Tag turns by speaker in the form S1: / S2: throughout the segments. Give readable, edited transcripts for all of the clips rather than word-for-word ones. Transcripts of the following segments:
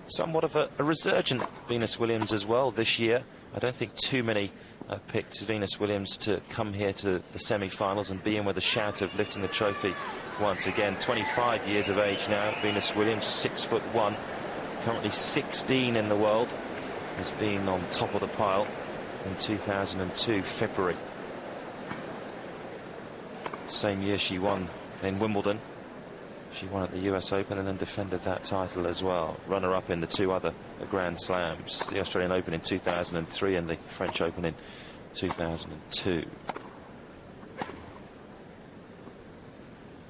S1: somewhat of a resurgent Venus Williams as well this year. I don't think too many picked Venus Williams to come here to the semi-finals and be in with a shout of lifting the trophy once again. 25 years of age now, Venus Williams, 6'1", currently 16 in the world, has been on top of the pile in 2002 February. Same year she won in Wimbledon. She won at the US Open and then defended that title as well. Runner-up in the two other Grand Slams, the Australian Open in 2003 and the French Open in 2002.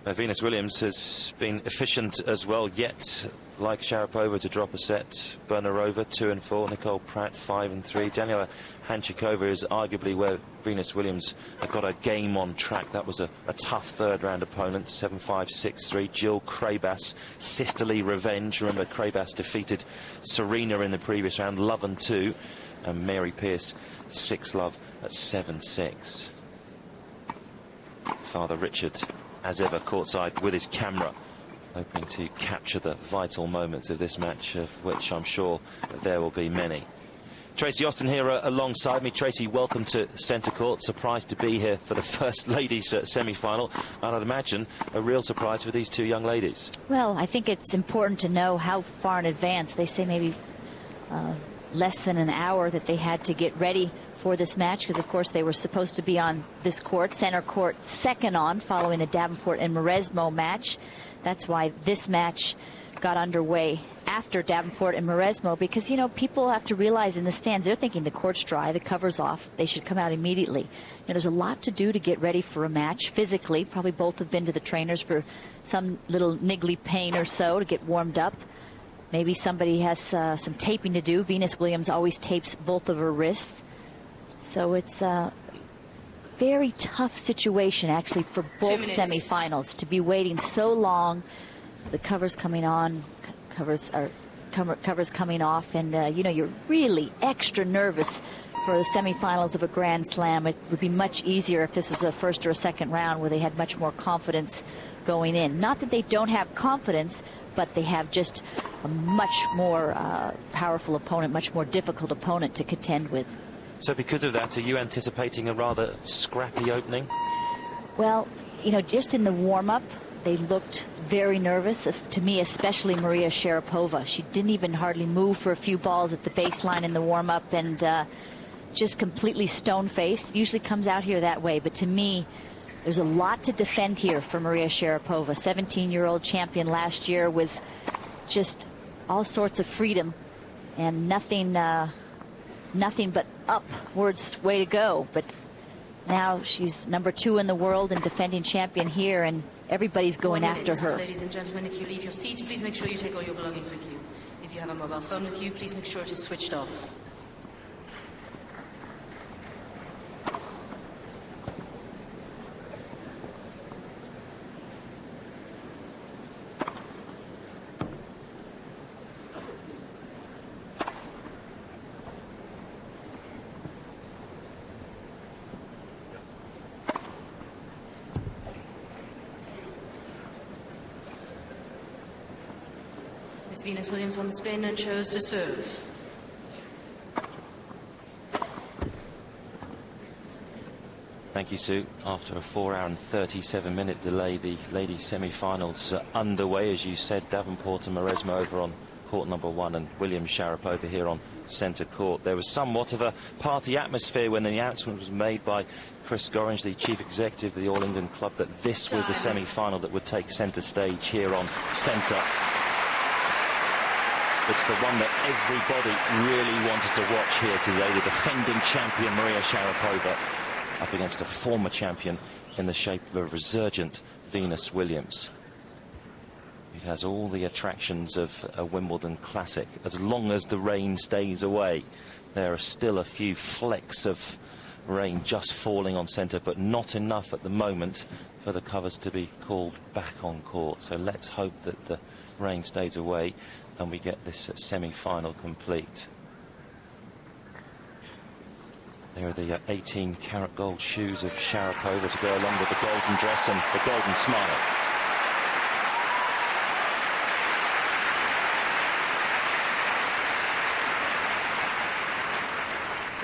S1: Venus Williams has been efficient as well, yet like Sharapova to drop a set, burn her over 2-4. Nicole Pratt 5-3. Daniela Hanchikova is arguably where Venus Williams got her game on track. That was a tough third-round opponent, 7-5, 6-3. Jill Craybas, sisterly revenge. Remember, Craybas defeated Serena in the previous round, love and 2, and Mary Pierce 6-love at 7-6. Father Richard, as ever, courtside with his camera, hoping to capture the vital moments of this match, of which I'm sure there will be many. Tracy Austin here alongside me. Tracy, welcome to centre court. Surprised to be here for the first ladies semi-final, and I'd imagine a real surprise for these two young ladies.
S2: Well, I think it's important to know how far in advance. They say maybe less than an hour that they had to get ready for this match, because of course they were supposed to be on this court, center court, second on, following the Davenport and Mauresmo match. That's why this match got underway after Davenport and Mauresmo, because, you know, people have to realize in the stands, they're thinking the court's dry, the cover's off, they should come out immediately. You know, there's a lot to do to get ready for a match physically. Probably both have been to the trainers for some little niggly pain or so to get warmed up. Maybe somebody has some taping to do. Venus Williams always tapes both of her wrists. So it's a very tough situation, actually, for both semifinals, to be waiting so long. The cover's coming on, covers coming off, and you know, you're really extra nervous for the semifinals of a Grand Slam. It would be much easier if this was a first or a second round where they had much more confidence going in. Not that they don't have confidence, but they have just a much more powerful opponent, much more difficult opponent to contend with.
S1: So because of that, are you anticipating a rather scrappy opening?
S2: Well, you know, just in the warm-up, they looked very nervous. To me, especially Maria Sharapova. She didn't even hardly move for a few balls at the baseline in the warm-up, and just completely stone-faced. Usually comes out here that way, but to me, there's a lot to defend here for Maria Sharapova. 17-year-old champion last year with just all sorts of freedom and nothing but upwards way to go. But now she's #2 in the world and defending champion here, and everybody's going after her.
S3: Ladies and gentlemen, if you leave your seat, please make sure you take all your belongings with you. If you have a mobile phone with you, please make sure it is switched off. Venus Williams won the spin and chose to serve.
S1: Thank you, Sue. After a 4-hour and 37-minute delay, the ladies' semi-finals are underway. As you said, Davenport and Mauresmo over on court #1 and Williams Sharapova here on centre court. There was somewhat of a party atmosphere when the announcement was made by Chris Gorringe, the chief executive of the All England Club, that this was the semi-final that would take centre stage here on centre. It's the one that everybody really wanted to watch here today. The defending champion Maria Sharapova up against a former champion in the shape of a resurgent Venus Williams. It has all the attractions of a Wimbledon classic. As long as the rain stays away, there are still a few flecks of rain just falling on centre, but not enough at the moment for the covers to be called back on court. So let's hope that the rain stays away and we get this semi-final complete. There are the 18-karat gold shoes of Sharapova to go along with the golden dress and the golden smile.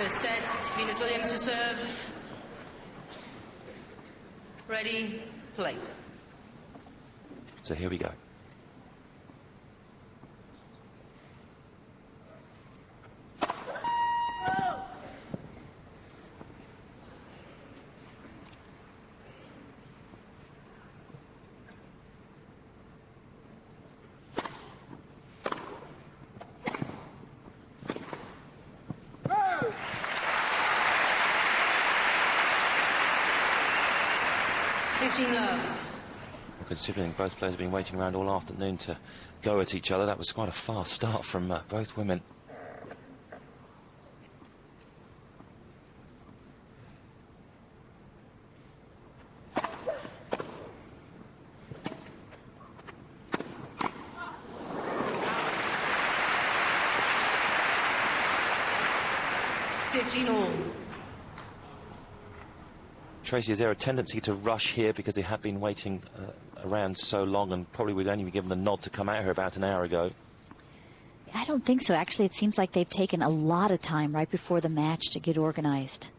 S3: First set, Venus Williams to serve. Ready, play.
S1: So here we go. Considering both players have been waiting around all afternoon to go at each other, that was quite a fast start from both women. Tracy, is there a tendency to rush here because they have been waiting around so long and probably would only be given the nod to come out here about an hour ago?
S2: I don't think so. Actually, it seems like they've taken a lot of time right before the match to get organized.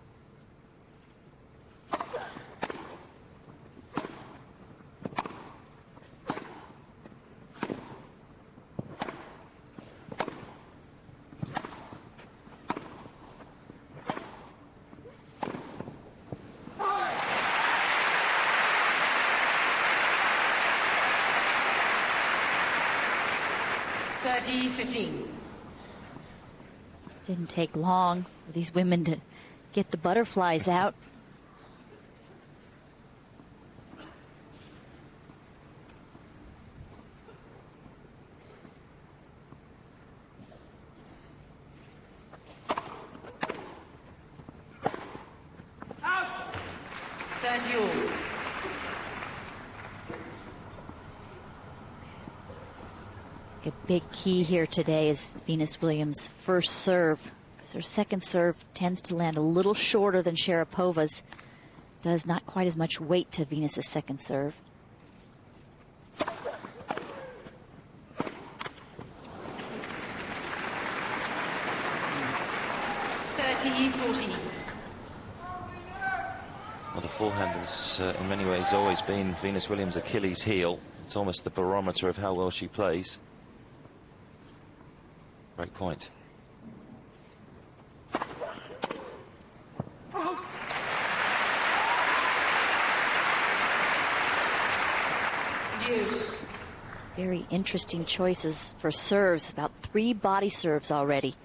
S2: Didn't take long for these women to get the butterflies out. A big key here today is Venus Williams' first serve, because her second serve tends to land a little shorter than Sharapova's. Does not quite as much weight to Venus's second serve.
S1: Well, the forehand has in many ways always been Venus Williams' Achilles heel. It's almost the barometer of how well she plays. Great point.
S3: Deuce.
S2: Very interesting choices for serves. About 3 body serves already.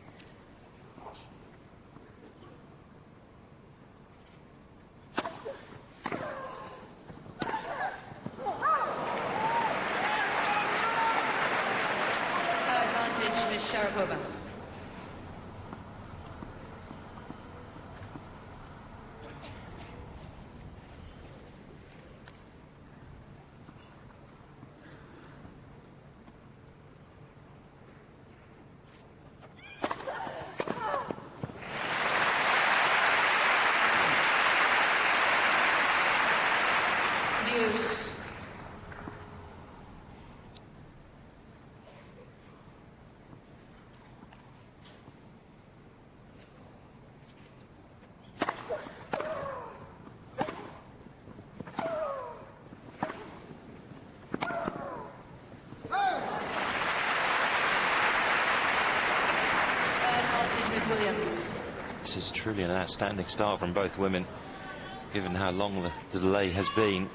S3: Sharapova. Deuce.
S1: This is truly an outstanding start from both women, given how long the delay has been.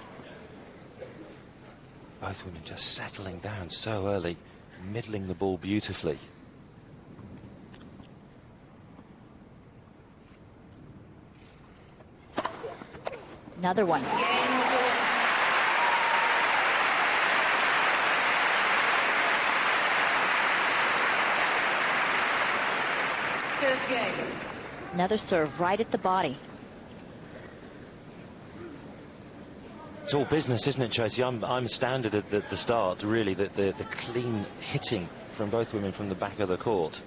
S1: Both women just settling down so early, middling the ball beautifully.
S2: Another one.
S3: First game.
S2: Another serve right at the body.
S1: It's all business, isn't it, Tracy? I'm astounded at the start, really, the clean hitting from both women from the back of the court.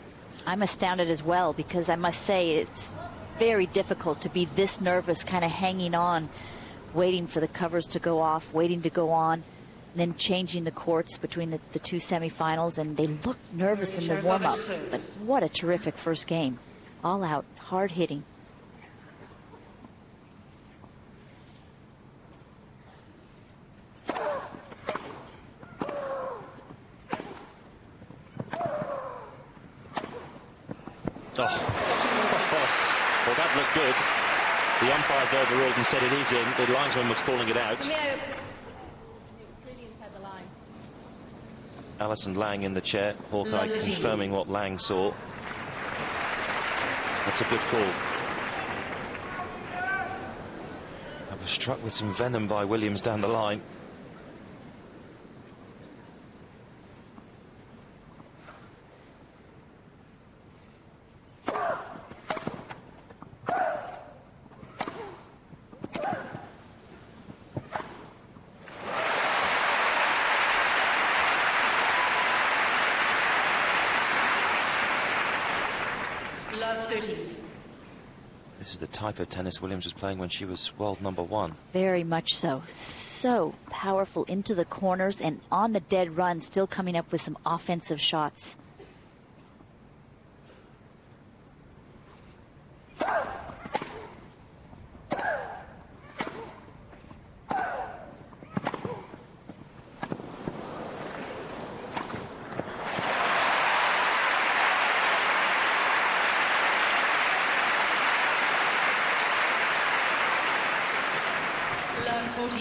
S2: I'm astounded as well, because I must say it's very difficult to be this nervous, kind of hanging on, waiting for the covers to go off, waiting to go on, and then changing the courts between the two semifinals, and they looked nervous in the warm-up. But what a terrific first game. All out, hard hitting.
S1: Well, that looked good. The umpires overruled and said it is in. The linesman was calling it out.
S3: It was clearly inside the line.
S1: Alison Lang in the chair. Hawkeye confirming what Lang saw. That's a good call. I was struck with some venom by Williams down the line.
S3: Love 13.
S1: This is the type of tennis Williams was playing when she was world #1.
S2: Very much so. So powerful into the corners and on the dead run, still coming up with some offensive shots.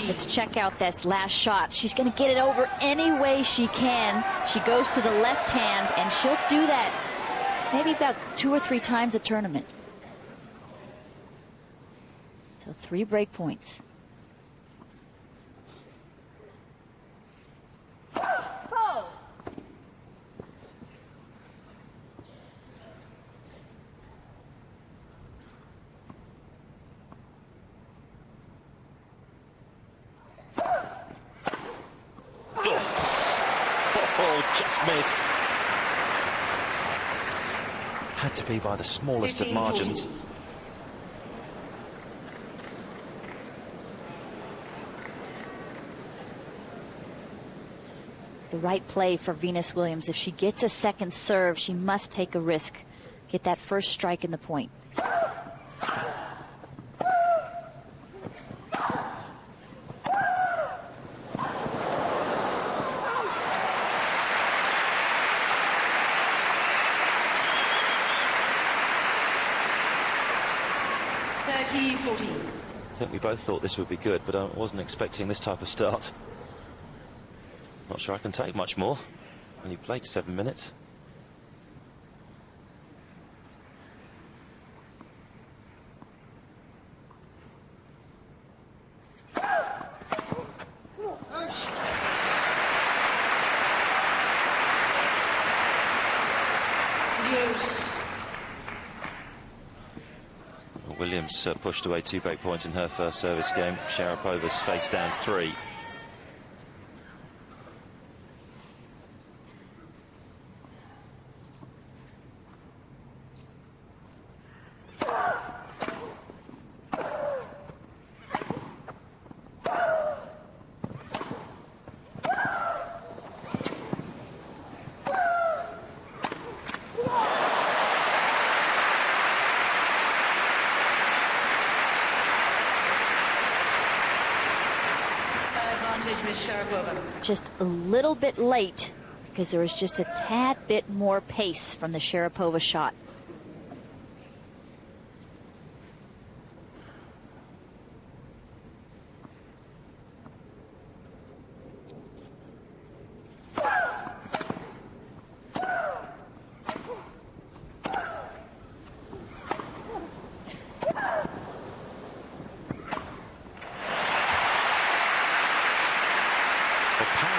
S2: Let's check out this last shot. She's going to get it over any way she can. She goes to the left hand, and she'll do that maybe about 2 or 3 times a tournament. So 3 break points.
S1: Just missed. Had to be by the smallest of margins.
S2: The right play for Venus Williams. If she gets a second serve, she must take a risk. Get that first strike in the point.
S1: I think we both thought this would be good, but I wasn't expecting this type of start. Not sure I can take much more when you played 7 minutes. Williams pushed away 2 break points in her first service game. Sharapova's face down 3.
S3: Sharapova.
S2: Just a little bit late because there was just a tad bit more pace from the Sharapova shot.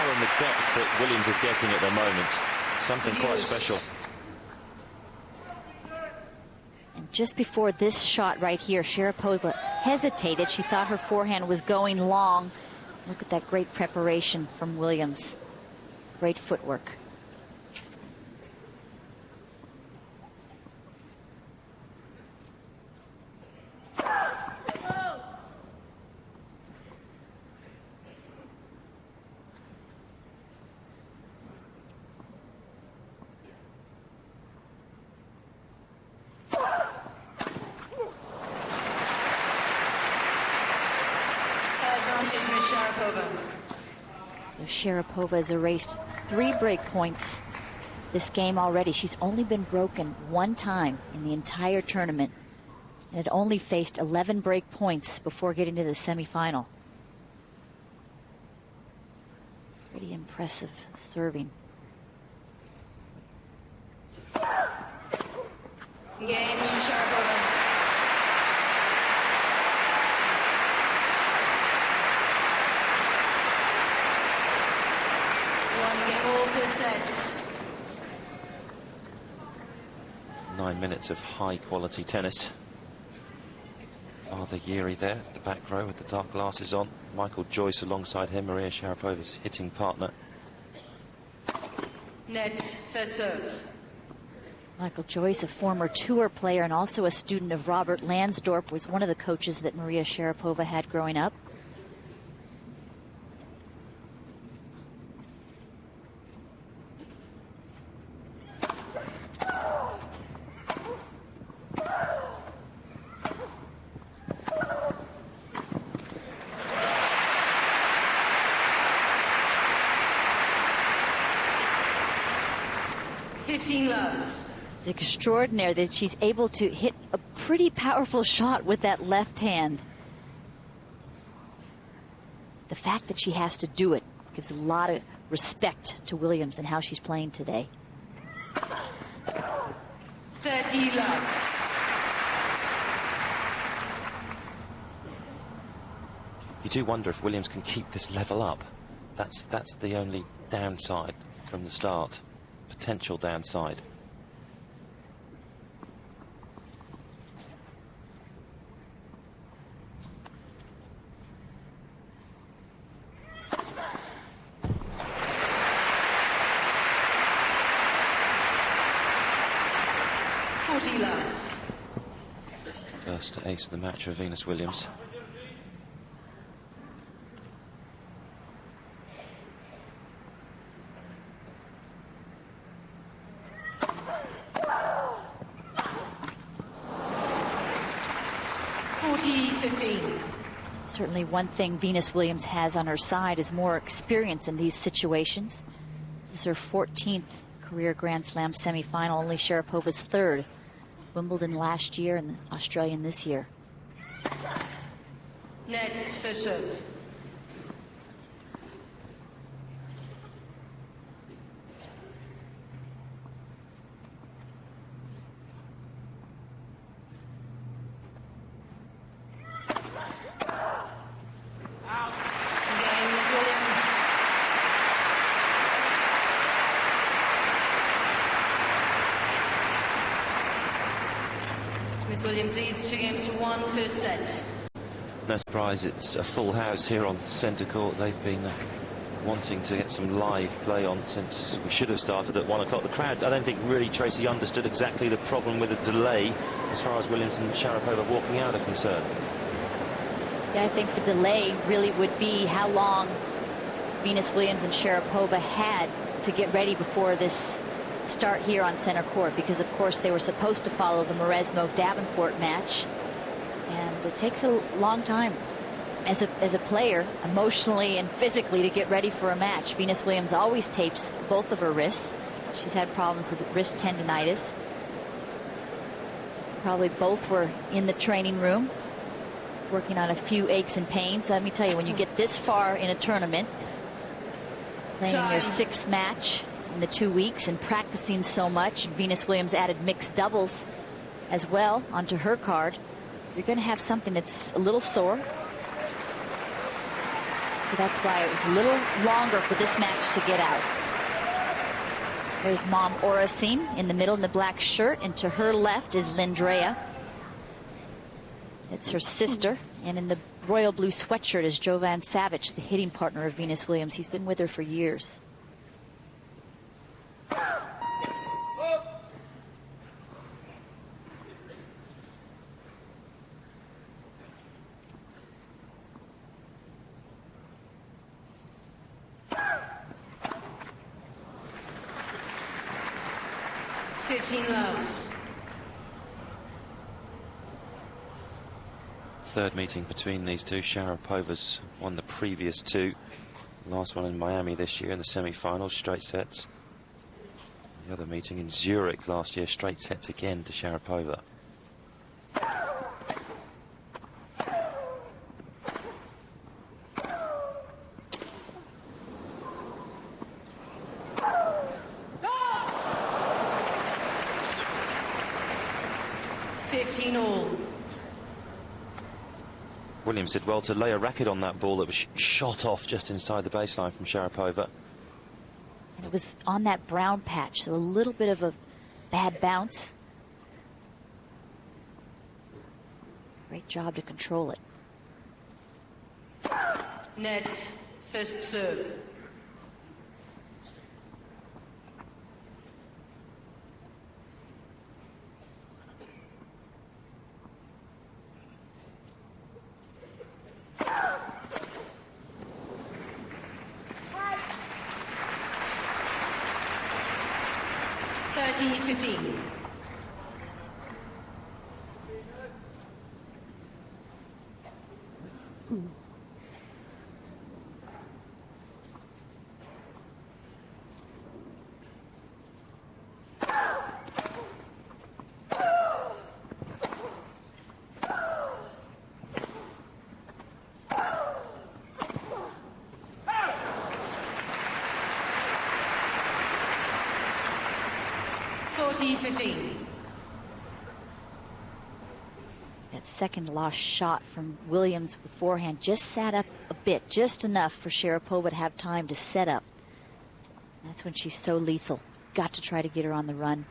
S1: And the depth that Williams is getting at the moment, something quite special.
S2: And just before this shot right here, Sharapova hesitated. She thought her forehand was going long. Look at that great preparation from Williams. Great footwork.
S3: Sharapova.
S2: So Sharapova has erased 3 break points this game already. She's only been broken 1 time in the entire tournament and had only faced 11 break points before getting to the semifinal. Pretty impressive serving.
S3: Game, Sharapova. One game all for sets.
S1: 9 minutes of high-quality tennis. Father Yuri there, at the back row with the dark glasses on. Michael Joyce alongside him, Maria Sharapova's hitting partner.
S3: Net for serve.
S2: Michael Joyce, a former tour player and also a student of Robert Lansdorp, was one of the coaches that Maria Sharapova had growing up. It's extraordinary that she's able to hit a pretty powerful shot with that left hand. The fact that she has to do it gives a lot of respect to Williams and how she's playing today.
S3: 30 love.
S1: You do wonder if Williams can keep this level up. That's the only downside from the start. Potential downside. First ace of the match for Venus Williams.
S2: Certainly one thing Venus Williams has on her side is more experience in these situations. This is her 14th career Grand Slam semifinal, only Sharapova's 3rd. Wimbledon last year and the Australian this year.
S3: Next for serve. Williams leads 2-1 first set.
S1: No surprise it's a full house here on centre court. They've been wanting to get some live play on since we should have started at 1 o'clock. The crowd, I don't think really, Tracy, understood exactly the problem with the delay as far as Williams and Sharapova walking out are concerned.
S2: Yeah, I think the delay really would be how long Venus Williams and Sharapova had to get ready before this start here on center court, because of course they were supposed to follow the Mauresmo-Davenport match, and it takes a long time as a player, emotionally and physically, to get ready for a match. Venus Williams always tapes both of her wrists. She's had problems with wrist tendonitis. Probably both were in the training room working on a few aches and pains. Let me tell you, when you get this far in a tournament, playing your 6th match in the 2 weeks and practicing so much, Venus Williams added mixed doubles as well onto her card, you're going to have something that's a little sore. So that's why it was a little longer for this match to get out. There's Mom Oracine in the middle in the black shirt, and to her left is Lindrea. It's her sister, and in the royal blue sweatshirt is Jovan Savic, the hitting partner of Venus Williams. He's been with her for years.
S1: third meeting between these two. Sharapova's won the previous two. Last one in Miami this year in the semi-finals, straight sets. The other meeting in Zurich last year, straight sets again to Sharapova. Williams did well to lay a racket on that ball that was shot off just inside the baseline from Sharapova.
S2: And it was on that brown patch, so a little bit of a bad bounce. Great job to control it.
S3: Net, first serve.
S2: That second lost shot from Williams with the forehand just sat up a bit, just enough for Sharapova to have time to set up. That's when she's so lethal. Got to try to get her on the run.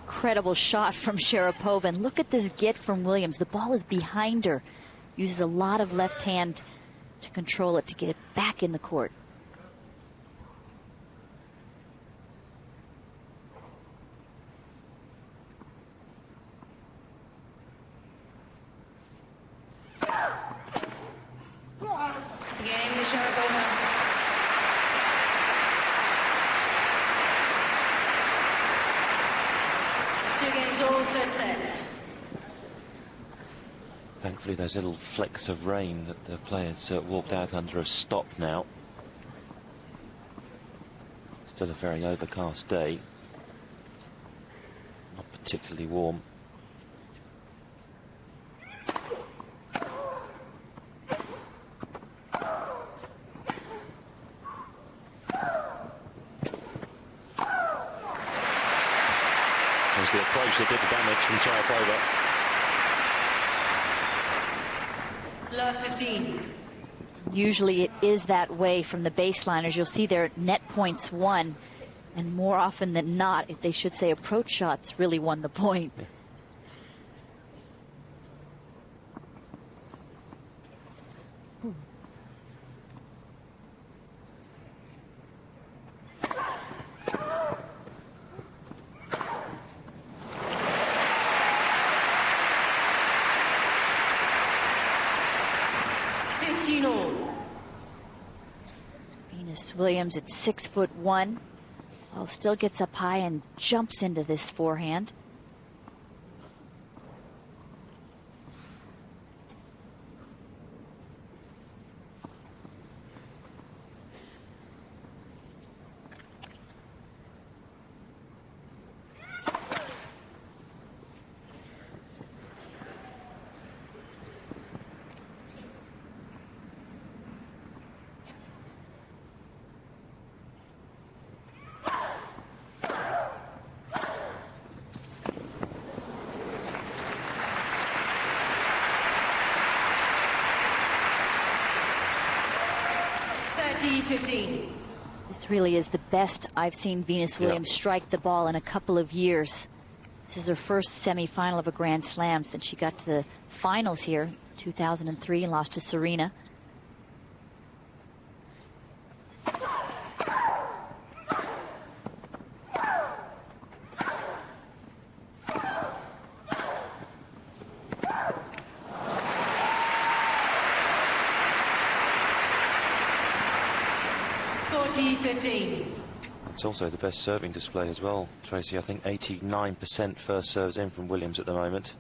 S2: Incredible shot from Sharapova, and look at this get from Williams. The ball is behind her. Uses a lot of left hand to control it, to get it back in the court.
S3: Game to Sharapova. All first set.
S1: Thankfully, those little flecks of rain that the players walked out under have stopped now. Still a very overcast day. Not particularly warm. The approach that did the damage from Sharapova.
S3: Love 15.
S2: Usually it is that way from the baseline. As you'll see there, net points won, and more often than not, they should say approach shots really won the point.
S1: Yeah.
S2: Williams at 6'1", well, still gets up high and jumps into this forehand. This really is the best I've seen Venus Williams strike the ball in a couple of years. This is her first semi-final of a Grand Slam since she got to the finals here, 2003, and lost to Serena.
S3: 40-15.
S1: It's also the best serving display as well, Tracy. I think 89% first serves in from Williams at the moment.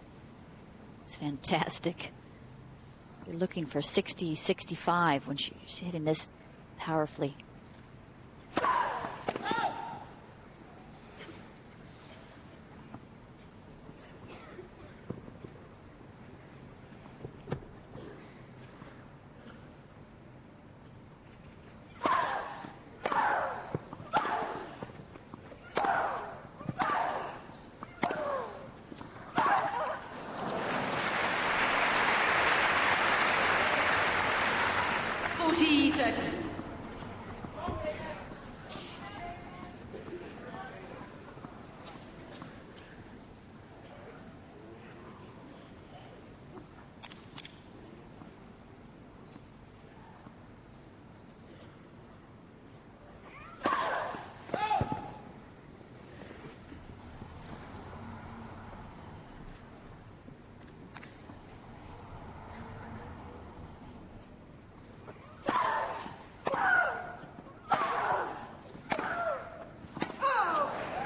S2: It's fantastic. You're looking for 60, 65 when she's hitting this powerfully.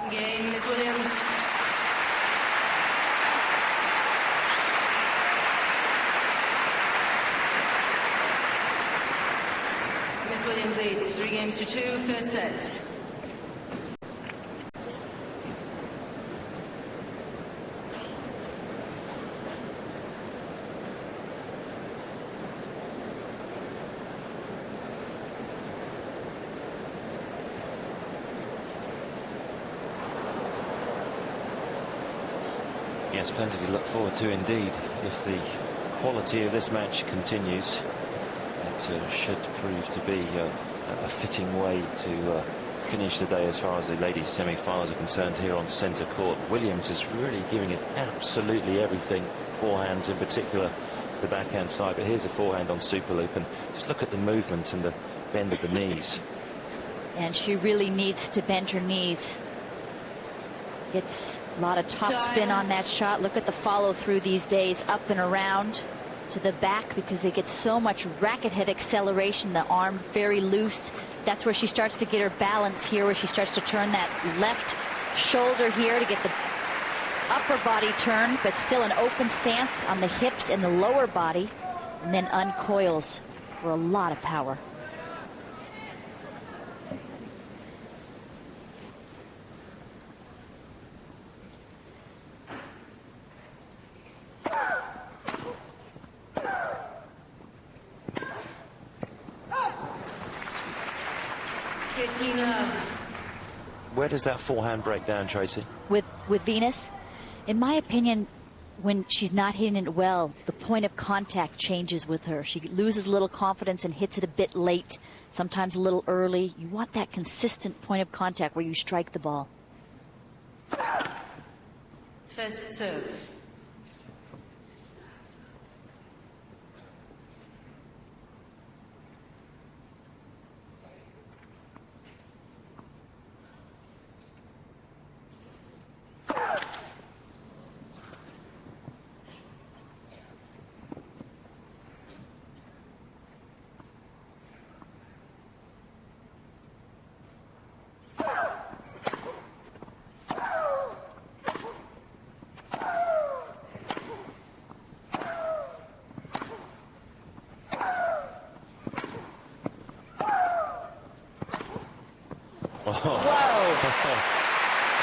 S3: Game, Miss Williams. Miss Williams leads 3-2, first set.
S1: Yes, plenty to look forward to indeed. If the quality of this match continues, it should prove to be a fitting way to finish the day as far as the ladies' semi-finals are concerned here on centre court. Williams is really giving it absolutely everything, forehands in particular, the backhand side. But here's a forehand on super loop, and just look at the movement and the bend of the knees.
S2: And she really needs to bend her knees. Gets a lot of top spin on that shot. Look at the follow through these days, up and around to the back, because they get so much racket head acceleration. The arm very loose. That's where she starts to get her balance here, where she starts to turn that left shoulder here to get the upper body turn, but still an open stance on the hips and the lower body, and then uncoils for a lot of power.
S1: Where does that forehand break down, Tracy?
S2: With Venus, in my opinion, when she's not hitting it well, the point of contact changes with her. She loses a little confidence and hits it a bit late, sometimes a little early. You want that consistent point of contact where you strike the ball.
S3: First serve.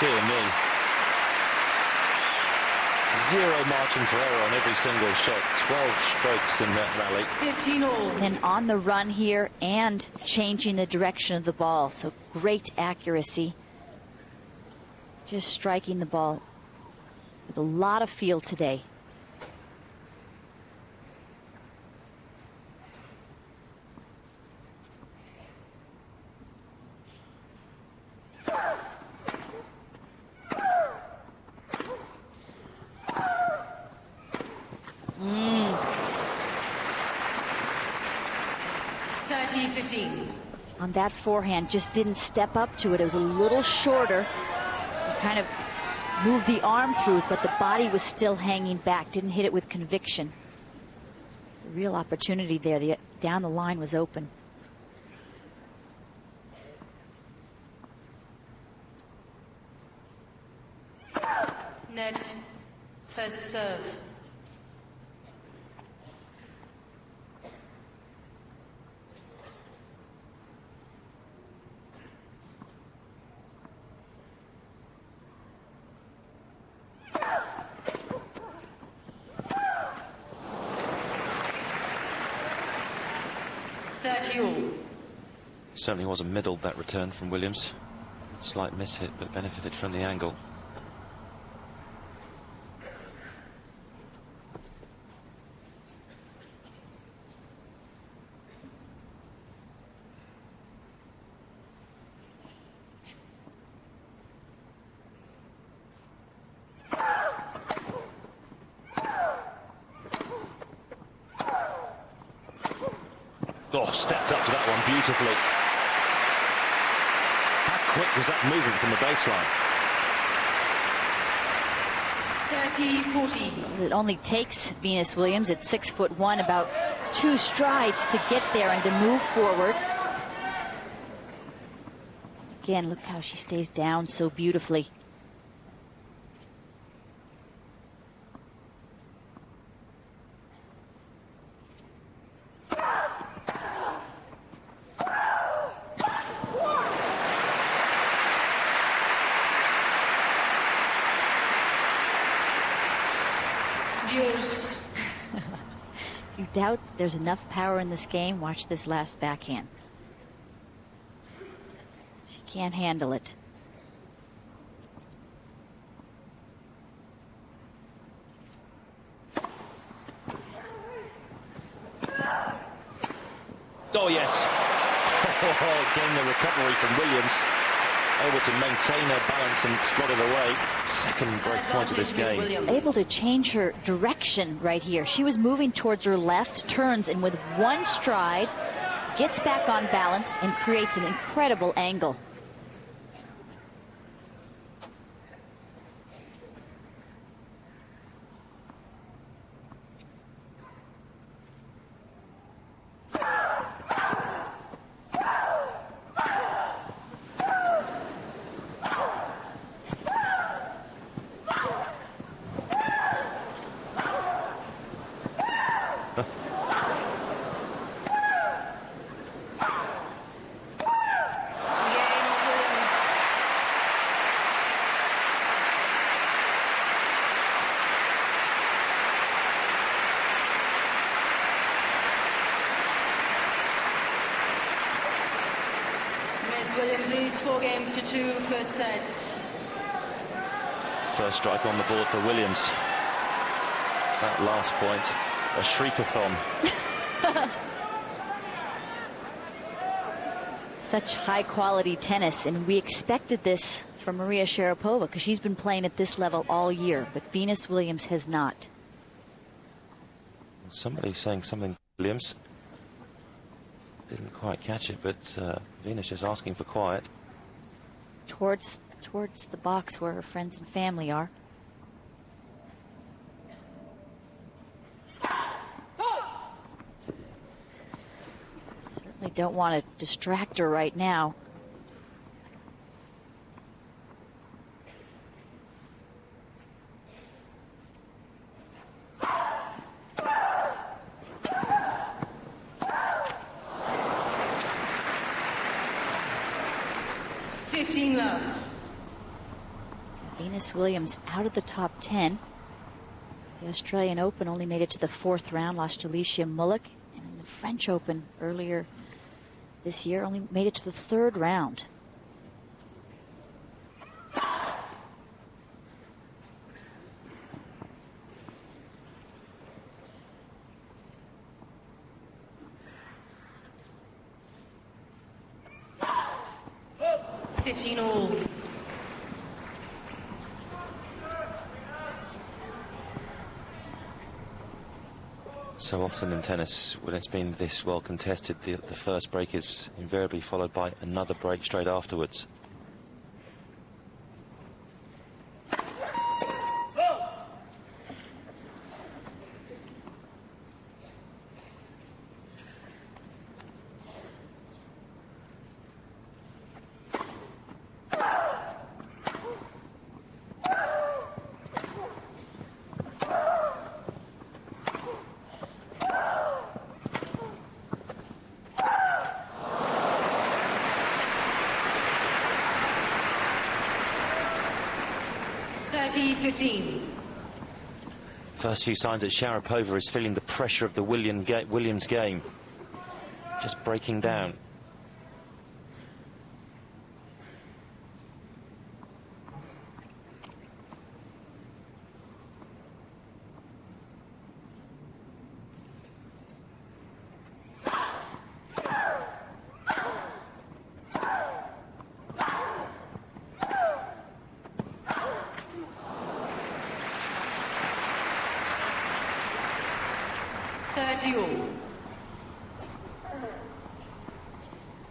S1: Dear me. Zero margin for error on every single shot. 12 strokes in that rally.
S3: 15-all.
S2: And on the run here and changing the direction of the ball. So great accuracy. Just striking the ball with a lot of feel today. On that forehand, just didn't step up to it. It was a little shorter. You kind of moved the arm through it, but the body was still hanging back. Didn't hit it with conviction. A real opportunity there. The down the line was open.
S3: Net. First serve.
S1: Certainly wasn't middled, that return from Williams. Slight miss hit, but benefited from the angle. Oh, stepped up to that one beautifully. How quick was that movement from the baseline?
S3: 30-40.
S2: It only takes Venus Williams at 6'1", about 2 strides to get there and to move forward. Again, look how she stays down so beautifully. You doubt there's enough power in this game? Watch this last backhand. She can't handle it.
S1: Oh, yes. Again, the recovery from Williams. Able to maintain her balance and slot it away. Second break point of this game.
S2: Able to change her direction right here. She was moving towards her left, turns, and with one stride, gets back on balance and creates an incredible angle.
S3: Williams leads 4-2, first set.
S1: First strike on the board for Williams. That last point, a shriepathon.
S2: Such high quality tennis, and we expected this from Maria Sharapova because she's been playing at this level all year, but Venus Williams has not.
S1: Somebody saying something, Williams. Didn't quite catch it, but Venus is asking for quiet.
S2: Towards the box where her friends and family are. Certainly don't want to distract her right now. Venus Williams out of the top 10. The Australian Open only made it to the 4th round, lost to Alicia Mullick. And in the French Open earlier this year, only made it to the 3rd round.
S3: All.
S1: So often in tennis, when it's been this well contested, the first break is invariably followed by another break straight afterwards.
S3: 30-15.
S1: First few signs that Sharapova is feeling the pressure of the Williams game. Just breaking down.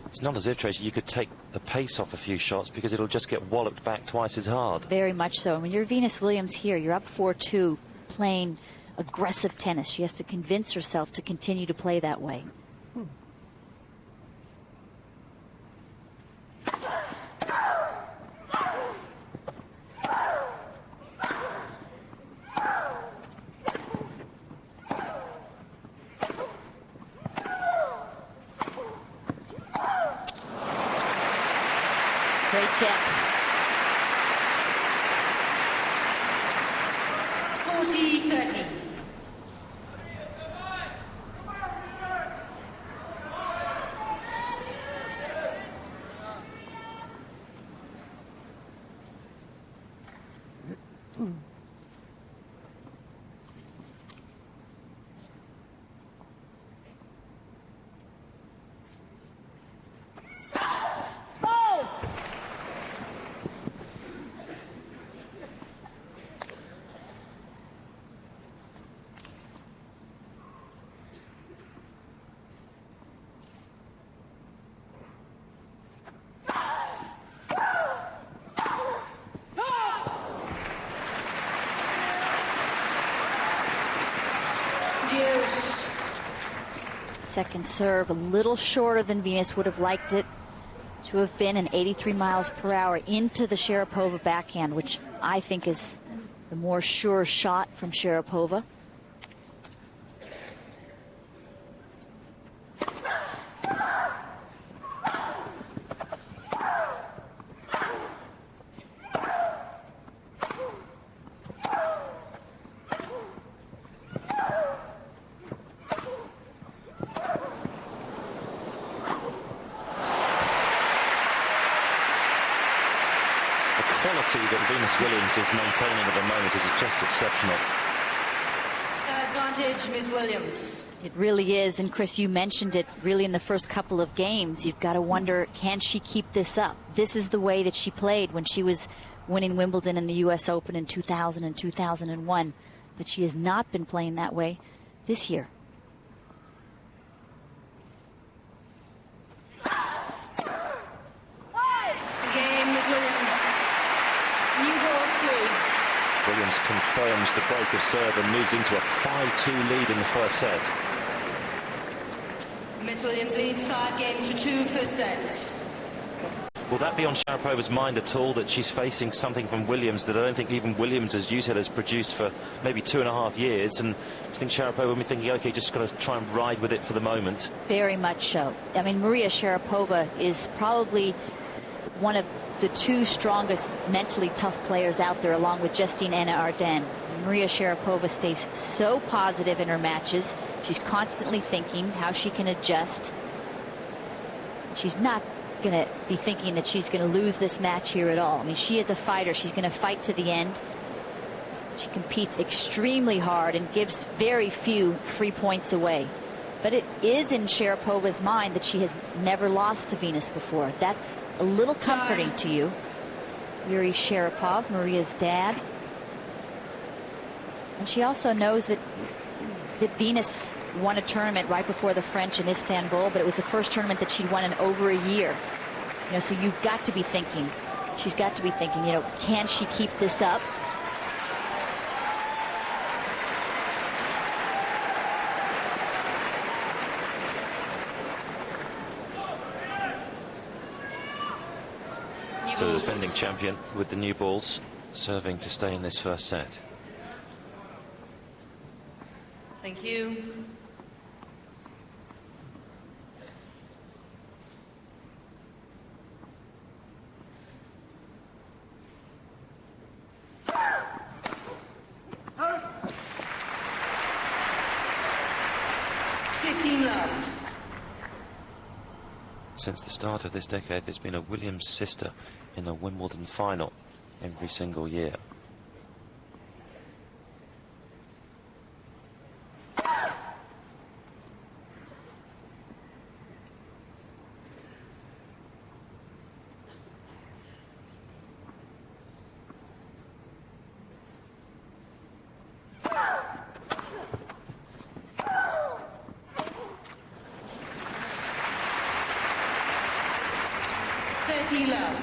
S1: It's not as if, Tracy, you could take the pace off a few shots because it'll just get walloped back twice as hard.
S2: Very much so. When you're Venus Williams here, you're up 4-2, playing aggressive tennis. She has to convince herself to continue to play that way. Great depth.
S3: 40-30.
S2: Second serve a little shorter than Venus would have liked it to have been, an 83 miles per hour into the Sharapova backhand, which I think is the more sure shot from Sharapova.
S1: Quality that Venus Williams is maintaining at the moment is just exceptional.
S3: Advantage, Ms. Williams.
S2: It really is, and Chris, you mentioned it really in the first couple of games. You've got to wonder, can she keep this up? This is the way that she played when she was winning Wimbledon and the US Open in 2000 and 2001, but she has not been playing that way this year.
S1: Williams confirms the break of serve and moves into a 5-2 lead in the first set.
S3: Miss Williams leads 5-2 first set.
S1: Will that be on Sharapova's mind at all, that she's facing something from Williams that I don't think even Williams, as you said, has produced for maybe 2.5 years? And I think Sharapova will be thinking, okay, just got to try and ride with it for the moment. Very
S2: much so. I mean, Maria Sharapova is probably one of the two strongest mentally tough players out there, along with Justine Henin-Ardenne. Maria Sharapova stays so positive in her matches. She's constantly thinking how she can adjust. She's not going to be thinking that she's going to lose this match here at all. I mean, she is a fighter. She's going to fight to the end. She competes extremely hard and gives very few free points away. But it is in Sharapova's mind that she has never lost to Venus before. That's a little comforting to you. Yuri Sharapov, Maria's dad. And she also knows that Venus won a tournament right before the French in Istanbul, but it was the first tournament that she'd won in over a year. You know, so you've got to be thinking, she's got to be thinking, you know, can she keep this up?
S1: So the defending champion with the new balls serving to stay in this first set.
S3: Thank you.
S1: since the start of this decade, there's been a Williams sister in a Wimbledon final every single year.
S3: Love.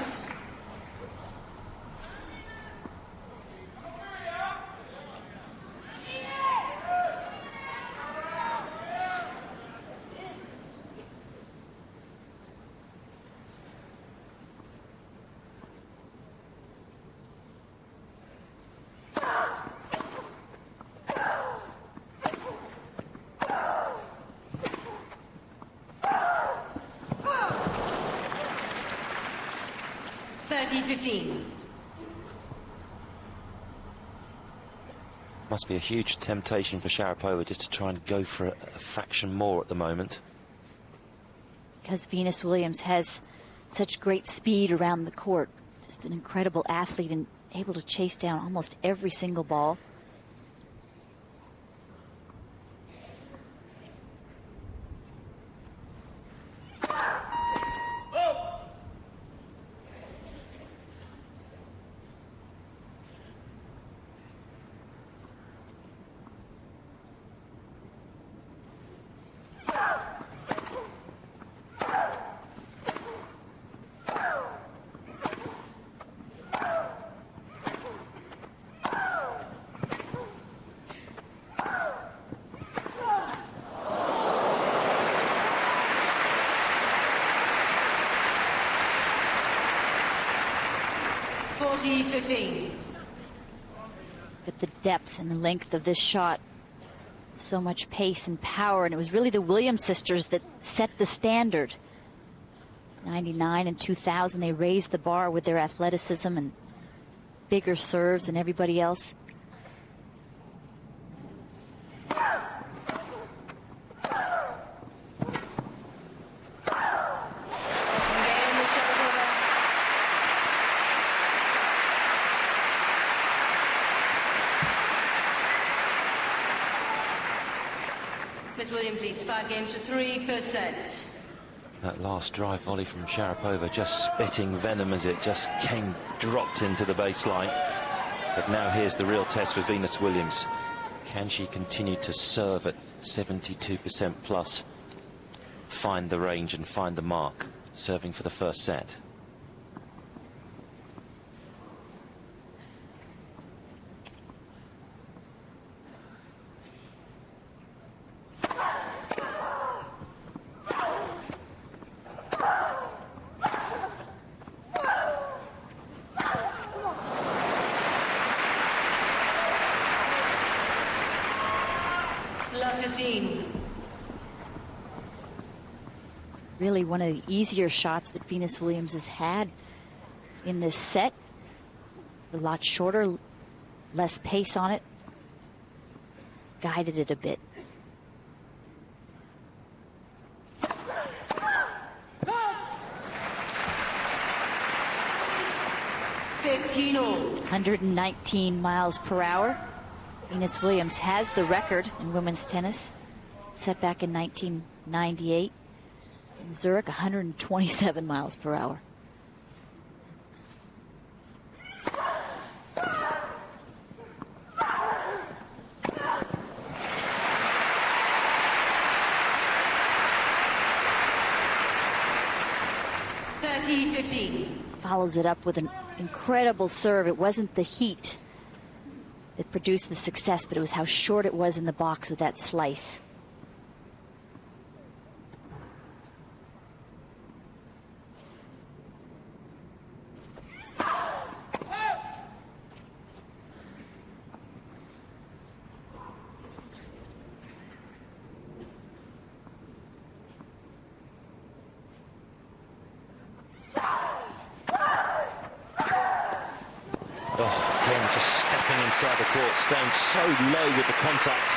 S3: 30-15.
S1: Must be a huge temptation for Sharapova just to try and go for a fraction more at the moment.
S2: Because Venus Williams has such great speed around the court. Just an incredible athlete and able to chase down almost every single ball.
S3: Look
S2: at the depth and the length of this shot. So much pace and power, and it was really the Williams sisters that set the standard. 99 and 2000, they raised the bar with their athleticism and bigger serves than everybody else.
S3: Miss Williams leads 5-3, first set.
S1: That last drive volley from Sharapova, just spitting venom as it just came dropped into the baseline. But now here's the real test for Venus Williams. Can she continue to serve at 72% plus, find the range and find the mark, serving for the first set?
S3: Love 15.
S2: Really one of the easier shots that Venus Williams has had in this set. A lot shorter, less pace on it. Guided it a bit.
S3: All.
S2: 119 miles per hour. Venus Williams has the record in women's tennis, set back in 1998. In Zurich, 127 miles per hour. Follows it up with an incredible serve. It wasn't the heat that produced the success, but it was how short it was in the box with that slice.
S1: Just stepping inside the court, staying so low with the contact.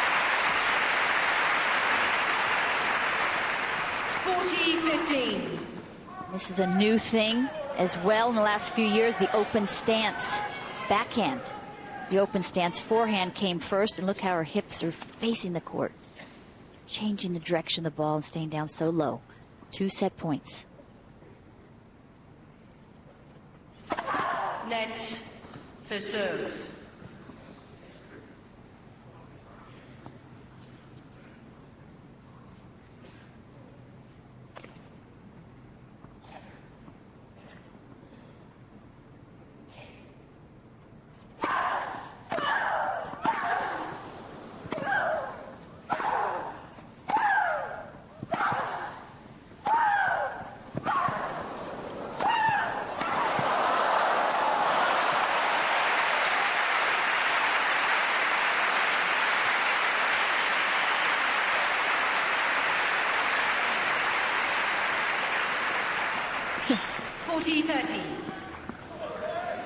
S3: 40-15.
S2: This is a new thing as well in the last few years, the open stance backhand. The open stance forehand came first, and look how her hips are facing the court. Changing the direction of the ball and staying down so low. 2 set points.
S3: Net for serve.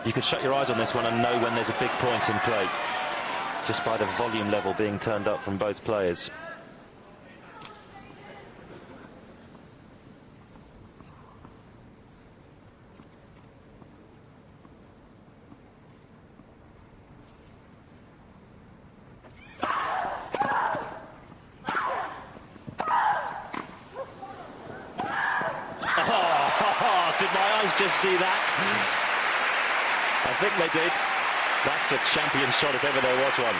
S1: You could shut your eyes on this one and know when there's a big point in play, just by the volume level being turned up from both players. Did my eyes just see that? I think they did. That's a champion shot if ever there was one.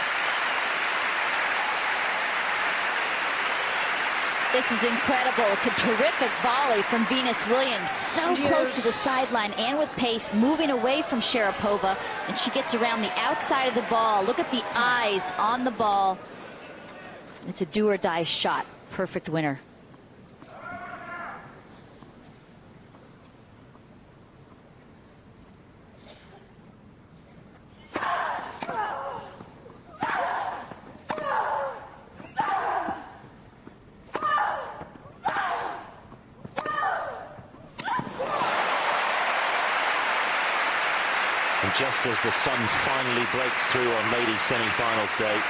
S2: This is incredible. It's a terrific volley from Venus Williams. So close to the sideline and with pace, moving away from Sharapova. And she gets around the outside of the ball. Look at the eyes on the ball. It's a do-or-die shot. Perfect winner.
S1: And just as the sun finally breaks through on ladies semi-finals day,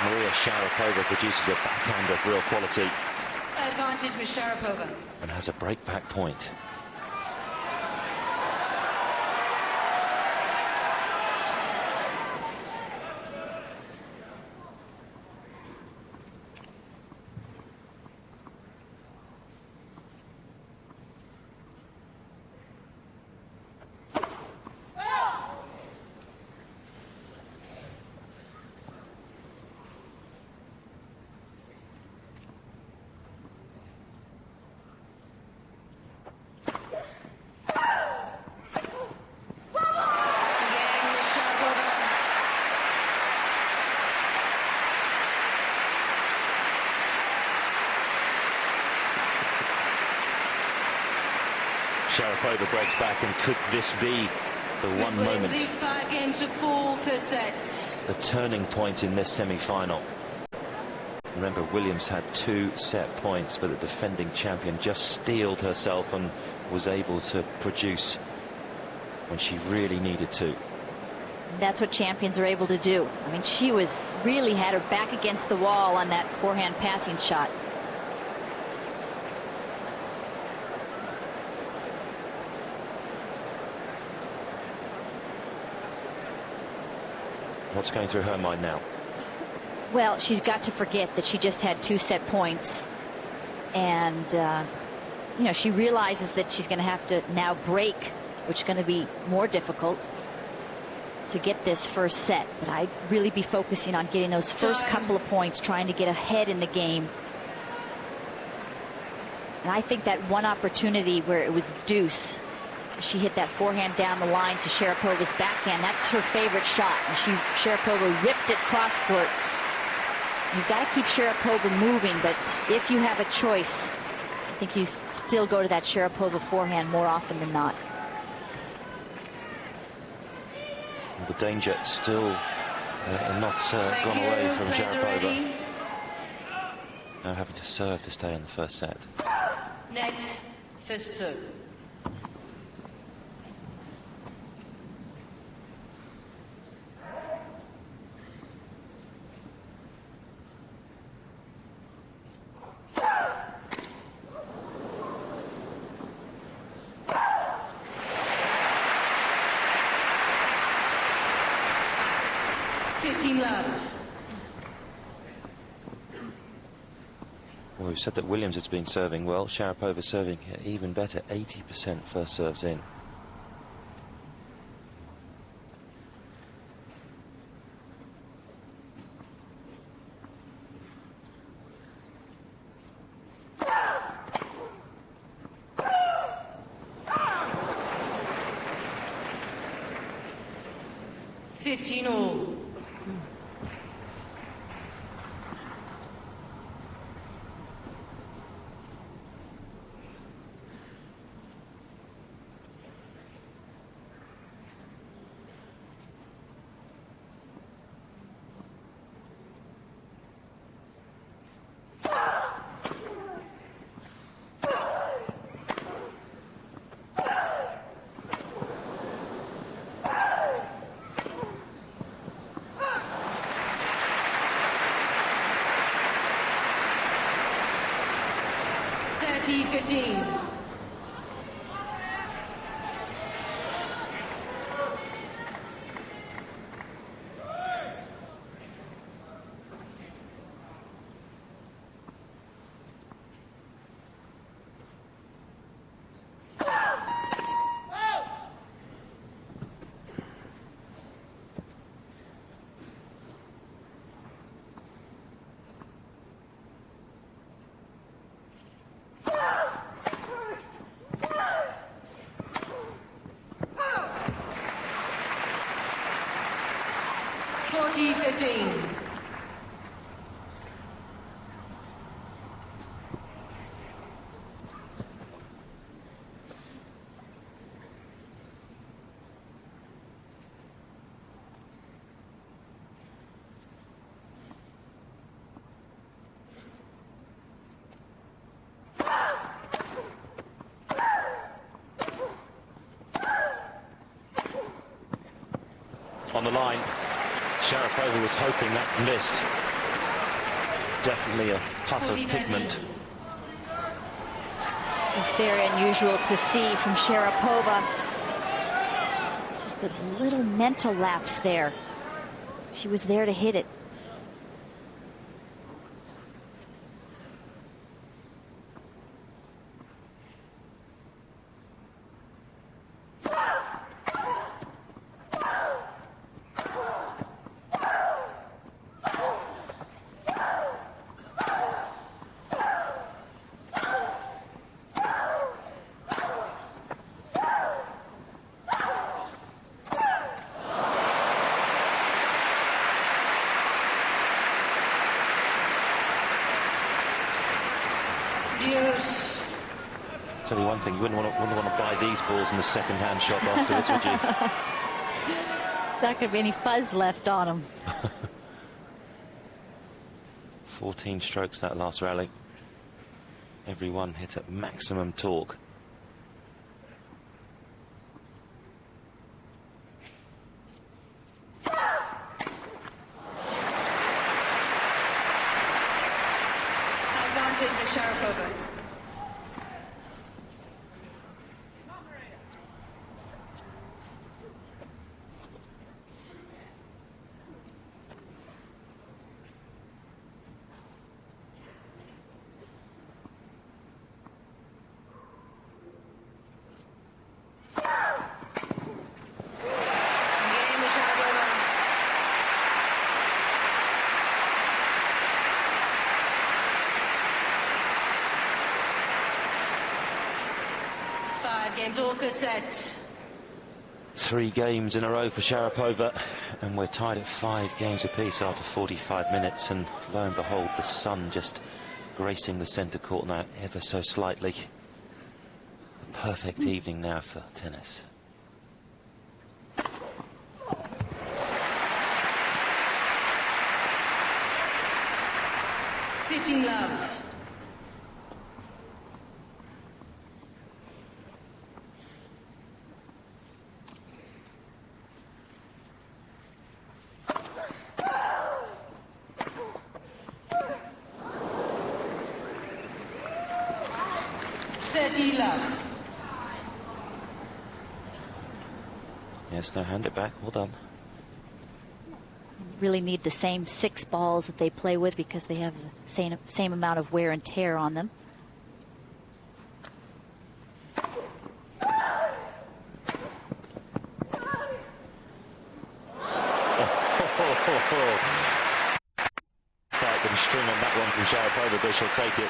S1: Maria Sharapova produces a backhand of real quality.
S3: Advantage with Sharapova.
S1: And has a break-back point. Sharapova breaks back, and could this be the one moment,
S3: leads 5 games to 4 per set,
S1: the turning point in this semi-final? Remember, Williams had 2 set points, but the defending champion just steeled herself and was able to produce when she really needed to.
S2: That's what champions are able to do. I mean, she was really had her back against the wall on that forehand passing shot.
S1: What's going through her mind now?
S2: Well, she's got to forget that she just had 2 set points. And, you know, she realizes that she's going to have to now break, which is going to be more difficult to get this first set. But I'd really be focusing on getting those first couple of points, trying to get ahead in the game. And I think that one opportunity where it was deuce, she hit that forehand down the line to Sharapova's backhand. That's her favorite shot. And Sharapova ripped it cross court. You've got to keep Sharapova moving, but if you have a choice, I think you still go to that Sharapova forehand more often than not.
S1: The danger still not gone away from Sharapova. Now having to serve to stay in the first set.
S3: Net first serve. 15 love.
S1: Well, we've said that Williams has been serving well. Sharapova serving even better, 80% first serves in.
S3: All. T15. T15.
S1: On the line, Sharapova was hoping that missed. Definitely a puff of pigment.
S2: This is very unusual to see from Sharapova. Just a little mental lapse there. She was there to hit it.
S1: Tell you one thing, you wouldn't want to buy these balls in the second-hand shop afterwards, would you?
S2: Not going to be any fuzz left on them.
S1: 14 strokes that last rally. Every one hit at maximum torque.
S3: Advantage for Sharapova. Games all for set.
S1: 3 games in a row for Sharapova, and we're tied at 5 games apiece after 45 minutes, and lo and behold, the sun just gracing the centre court now ever so slightly. A perfect evening now for tennis.
S3: Love. Love.
S1: Yes, now hand it back. Well done.
S2: really need the same 6 balls that they play with because they have the same amount of wear and tear on them.
S1: Fight and string on that one from Sharapova, but she'll take it.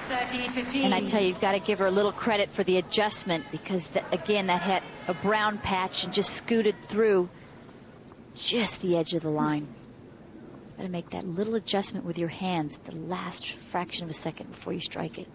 S3: 30-15.
S2: And I tell you, you've got to give her a little credit for the adjustment because, again, that had a brown patch and just scooted through just the edge of the line. Got to make that little adjustment with your hands at the last fraction of a second before you strike it.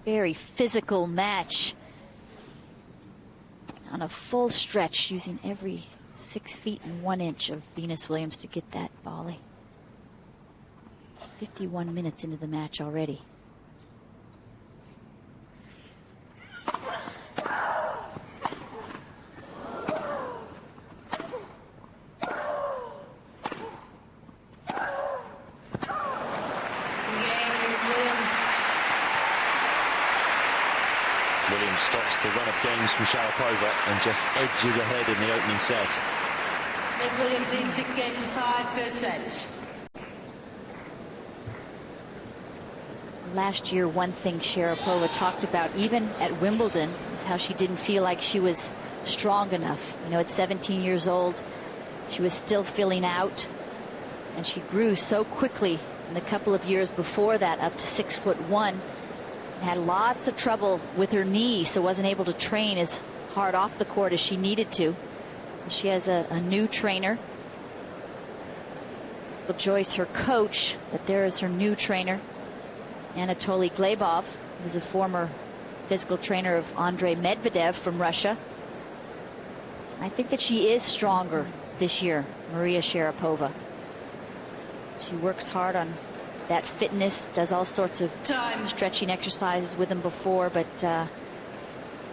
S2: Very physical match on a full stretch, using every 6 feet and 1 inch of Venus Williams to get that volley. 51 minutes into the match already.
S1: Williams stops the run of games from Sharapova and just edges ahead in the opening set.
S3: Miss Williams leads 6 games to 5, first set.
S2: Last year, one thing Sharapova talked about, even at Wimbledon, was how she didn't feel like she was strong enough. You know, at 17 years old, she was still filling out, and she grew so quickly in the couple of years before that, up to 6'1". Had lots of trouble with her knee, so wasn't able to train as hard off the court as she needed to. She has a new trainer, Joyce, her coach, but there is her new trainer, Anatoly Glebov, who's a former physical trainer of Andrei Medvedev from Russia. I think that she is stronger this year, Maria Sharapova. She works hard on that fitness, does all sorts of stretching exercises with them before, but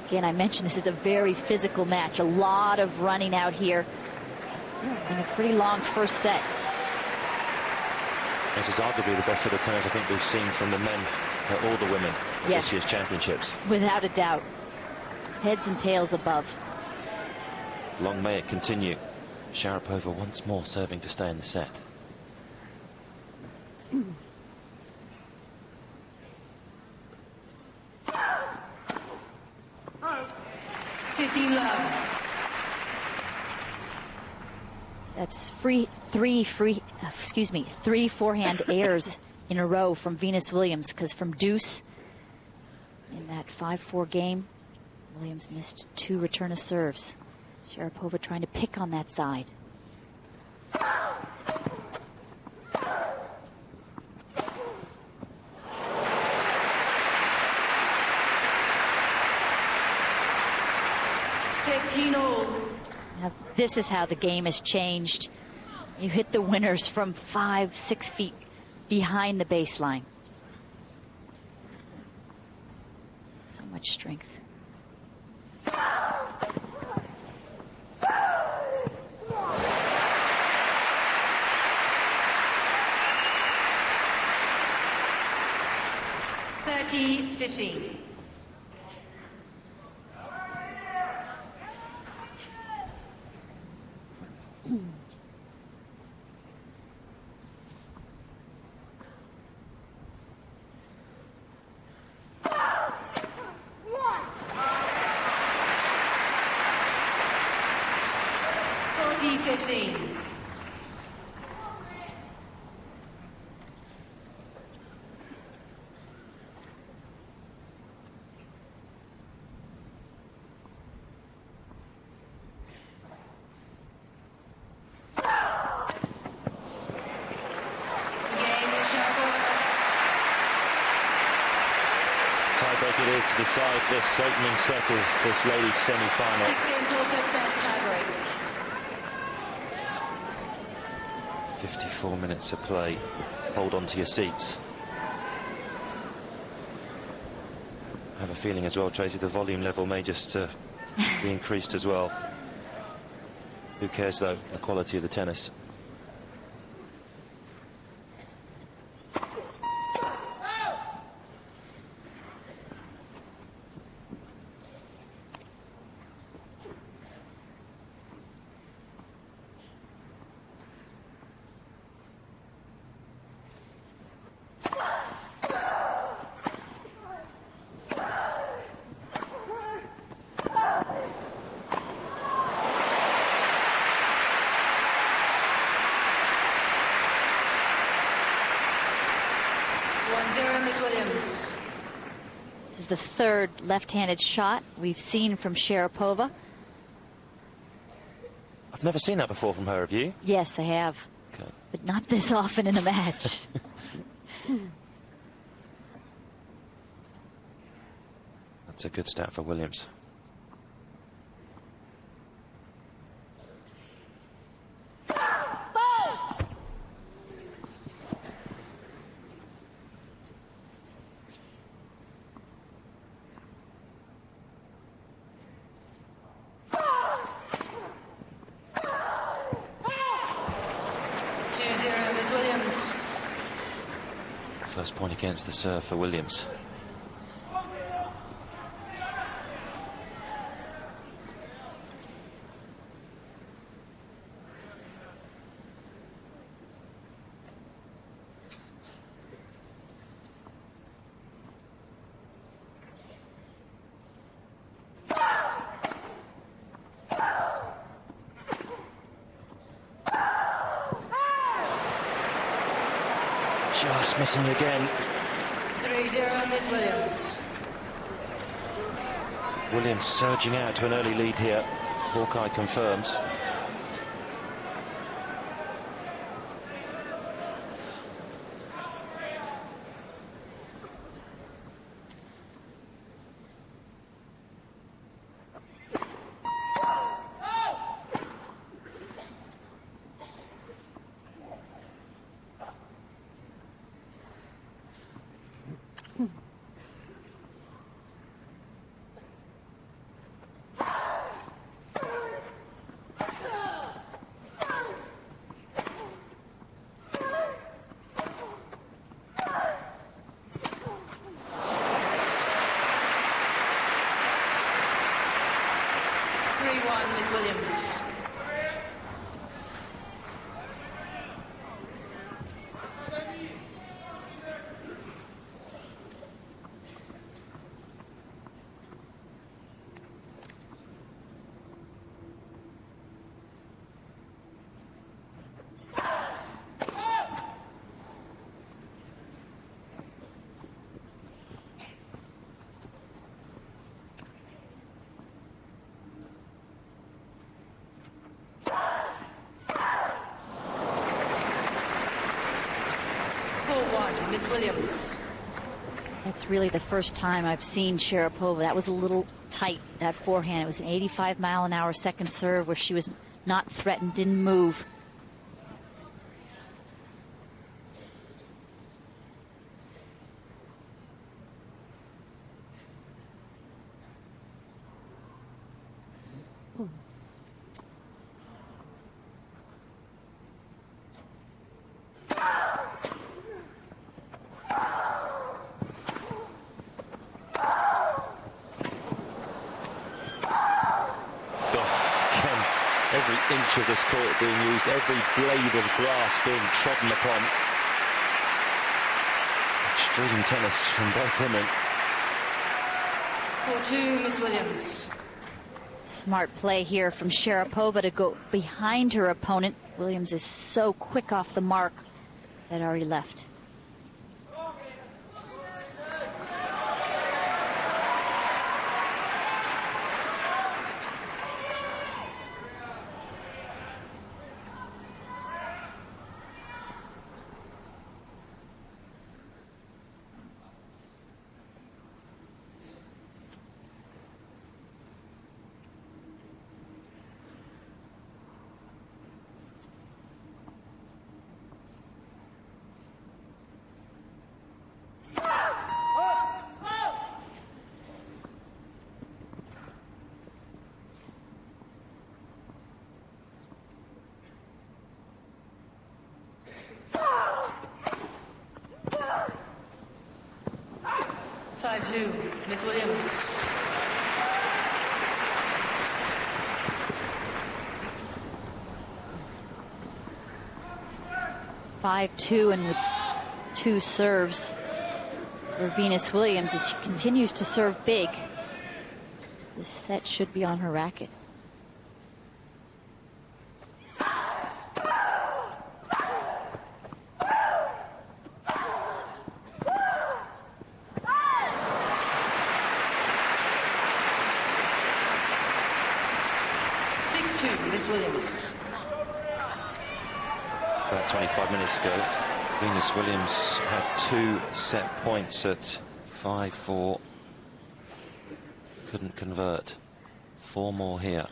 S2: again, I mentioned this is a very physical match. A lot of running out here and a pretty long first set.
S1: This is arguably the best set of tennis I think we've seen from the men or the women at this year's championships.
S2: Without a doubt. Heads and tails above.
S1: Long may it continue. Sharapova once more serving to stay in the set.
S3: 15 love.
S2: That's three forehand airs in a row from Venus Williams, because from deuce in that 5-4 game, Williams missed 2 return of serves. Sharapova trying to pick on that side. Now, this is how the game has changed. You hit the winners from 5-6 feet behind the baseline. So much strength.
S3: (30-15).
S1: Tiebreak it is to decide this opening set of this ladies' semi-final.
S3: 6 games all, first set, tiebreak.
S1: 54 minutes of play. Hold on to your seats. I have a feeling as well, Tracy, the volume level may just be increased as well. Who cares, though, the quality of the tennis.
S2: This is the third left-handed shot we've seen from Sharapova.
S1: I've never seen that before from her, have you?
S2: Yes, I have.
S1: Okay.
S2: But not this often in a match.
S1: That's a good stat for Williams. First point against the serve for Williams. Just missing again.
S3: 3-0, Miss Williams.
S1: Williams surging out to an early lead here. Hawkeye confirms.
S3: Miss Williams. Miss Williams.
S2: That's really the first time I've seen Sharapova. That was a little tight, that forehand. It was an 85-mile-an-hour second serve where she was not threatened, didn't move.
S1: Every inch of this court being used, every blade of grass being trodden upon. Extreme tennis from both women.
S3: 4-2, Miss Williams.
S2: Smart play here from Sharapova to go behind her opponent. Williams is so quick off the mark that already left.
S3: 5-2, Miss Williams.
S2: 5-2, and with 2 serves for Venus Williams as she continues to serve big. This set should be on her racket.
S3: Miss Williams.
S1: About 25 minutes ago, Venus Williams had 2 set points at 5-4. Couldn't convert. 4 more here.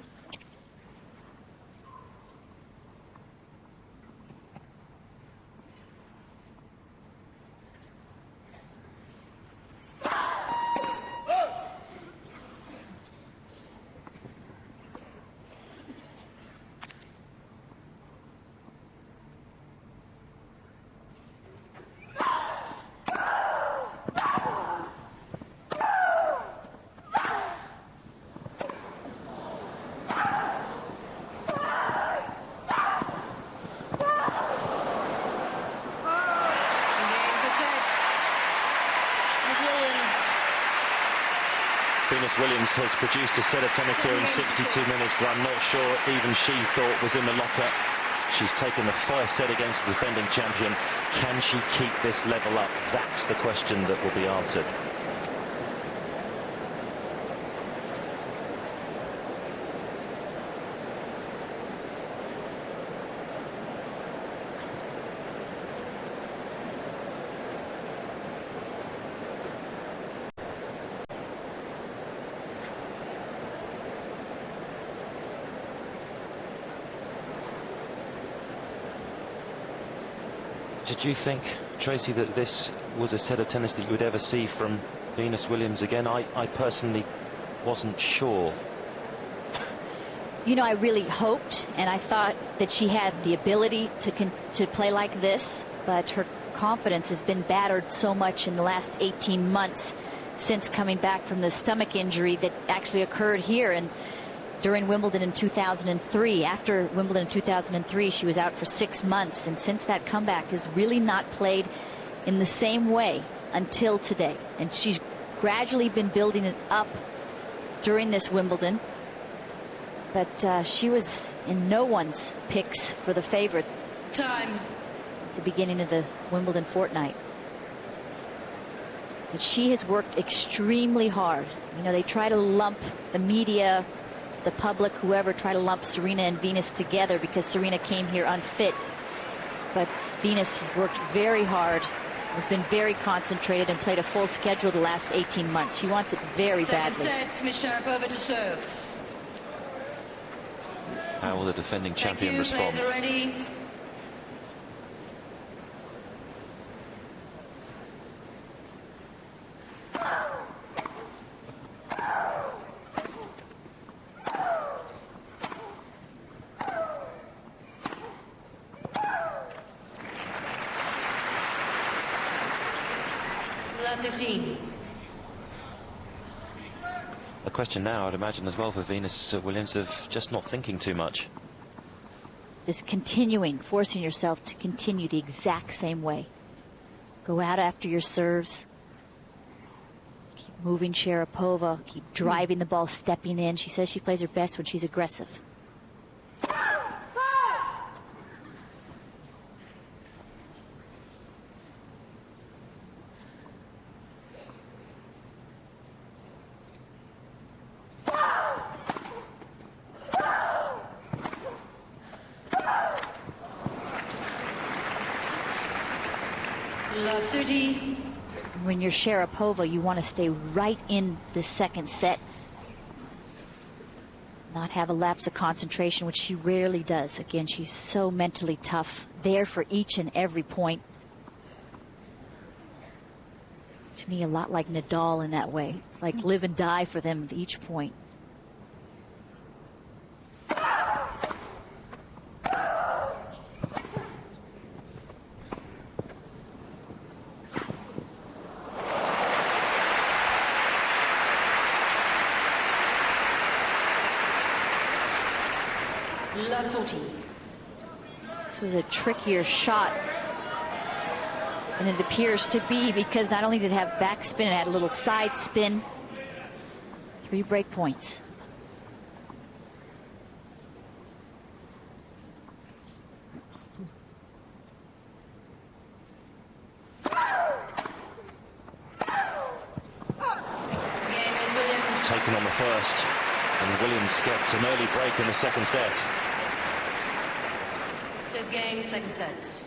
S1: Venus Williams has produced a set of tennis here in 62 minutes that I'm not sure even she thought was in the locker. She's taken the first set against the defending champion. Can she keep this level up? That's the question that will be answered. Did you think, Tracy, that this was a set of tennis that you would ever see from Venus Williams again? I personally wasn't sure.
S2: You know, I really hoped and I thought that she had the ability to play like this, but her confidence has been battered so much in the last 18 months since coming back from the stomach injury that actually occurred here and during Wimbledon in 2003. After Wimbledon in 2003, she was out for 6 months, and since that comeback has really not played in the same way until today. And she's gradually been building it up during this Wimbledon, but she was in no one's picks for the favorite
S3: Time.
S2: at the beginning of the Wimbledon fortnight. But she has worked extremely hard. You know, they try to lump the media, the public, whoever, try to lump Serena and Venus together because Serena came here unfit. But Venus has worked very hard, has been very concentrated, and played a full schedule the last 18 months. She wants it very badly.
S3: Second set, Miss Sharapova to serve.
S1: How will the defending champion respond?
S3: Players are ready. Love 15.
S1: A question now, I'd imagine, as well for Venus Williams, of just not thinking too much.
S2: Just continuing, forcing yourself to continue the exact same way. Go out after your serves. Keep moving Sharapova. Keep driving the ball, stepping in. She says she plays her best when she's aggressive.
S3: Love 30.
S2: When you're Sharapova, you want to stay right in the second set. Not have a lapse of concentration, which she rarely does. Again, she's so mentally tough, there for each and every point. To me, a lot like Nadal in that way. It's like live and die for them at each point.
S3: Love 14.
S2: This was a trickier shot than it appears to be, because not only did it have backspin, it had a little side spin. 3 break points.
S1: Taken on the first, and Williams gets an early break in the second set.
S3: Close game, second set.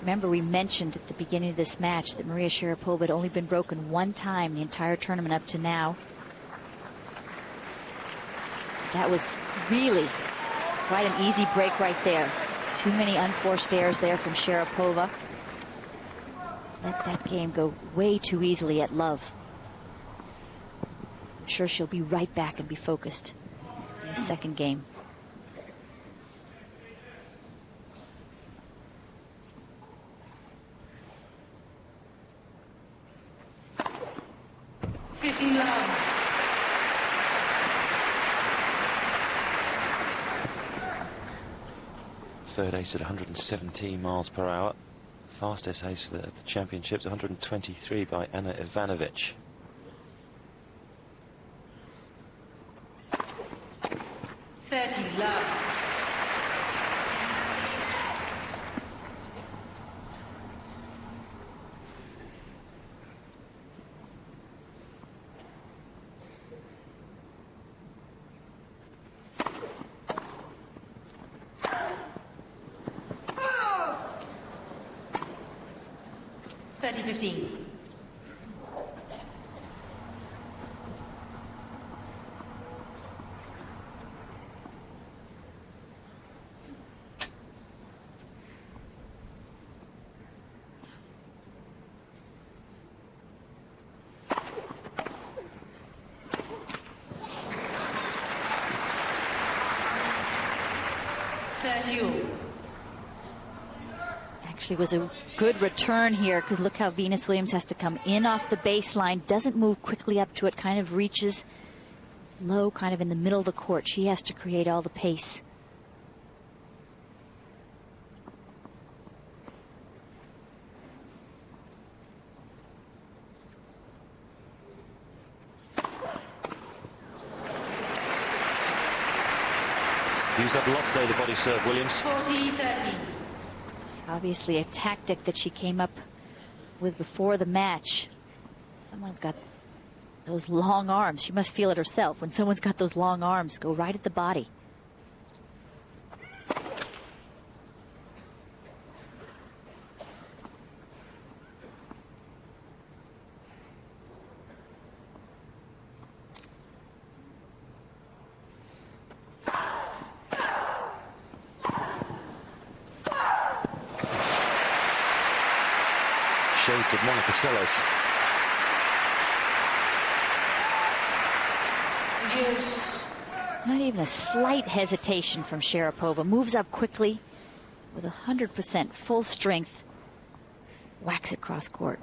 S2: Remember, we mentioned at the beginning of this match that Maria Sharapova had only been broken 1 time the entire tournament up to now. That was really quite an easy break right there. Too many unforced errors there from Sharapova. Let that game go way too easily at love. I'm sure she'll be right back and be focused in the second game.
S1: Third ace at 117 miles per hour. Fastest ace at the championships, 123 by Anna Ivanovic.
S3: Love. $30-15.
S2: Actually was a good return here, because look how Venus Williams has to come in off the baseline, doesn't move quickly up to it, kind of reaches low, kind of in the middle of the court. She has to create all the pace.
S1: Used up a lot today, the body serve, Williams.
S3: 40-30.
S2: It's obviously a tactic that she came up with before the match. Someone's got those long arms. She must feel it herself. When someone's got those long arms, go right at the body.
S1: Shades of Monica Seles.
S2: Not even a slight hesitation from Sharapova. Moves up quickly with 100% full strength. Whacks it cross court.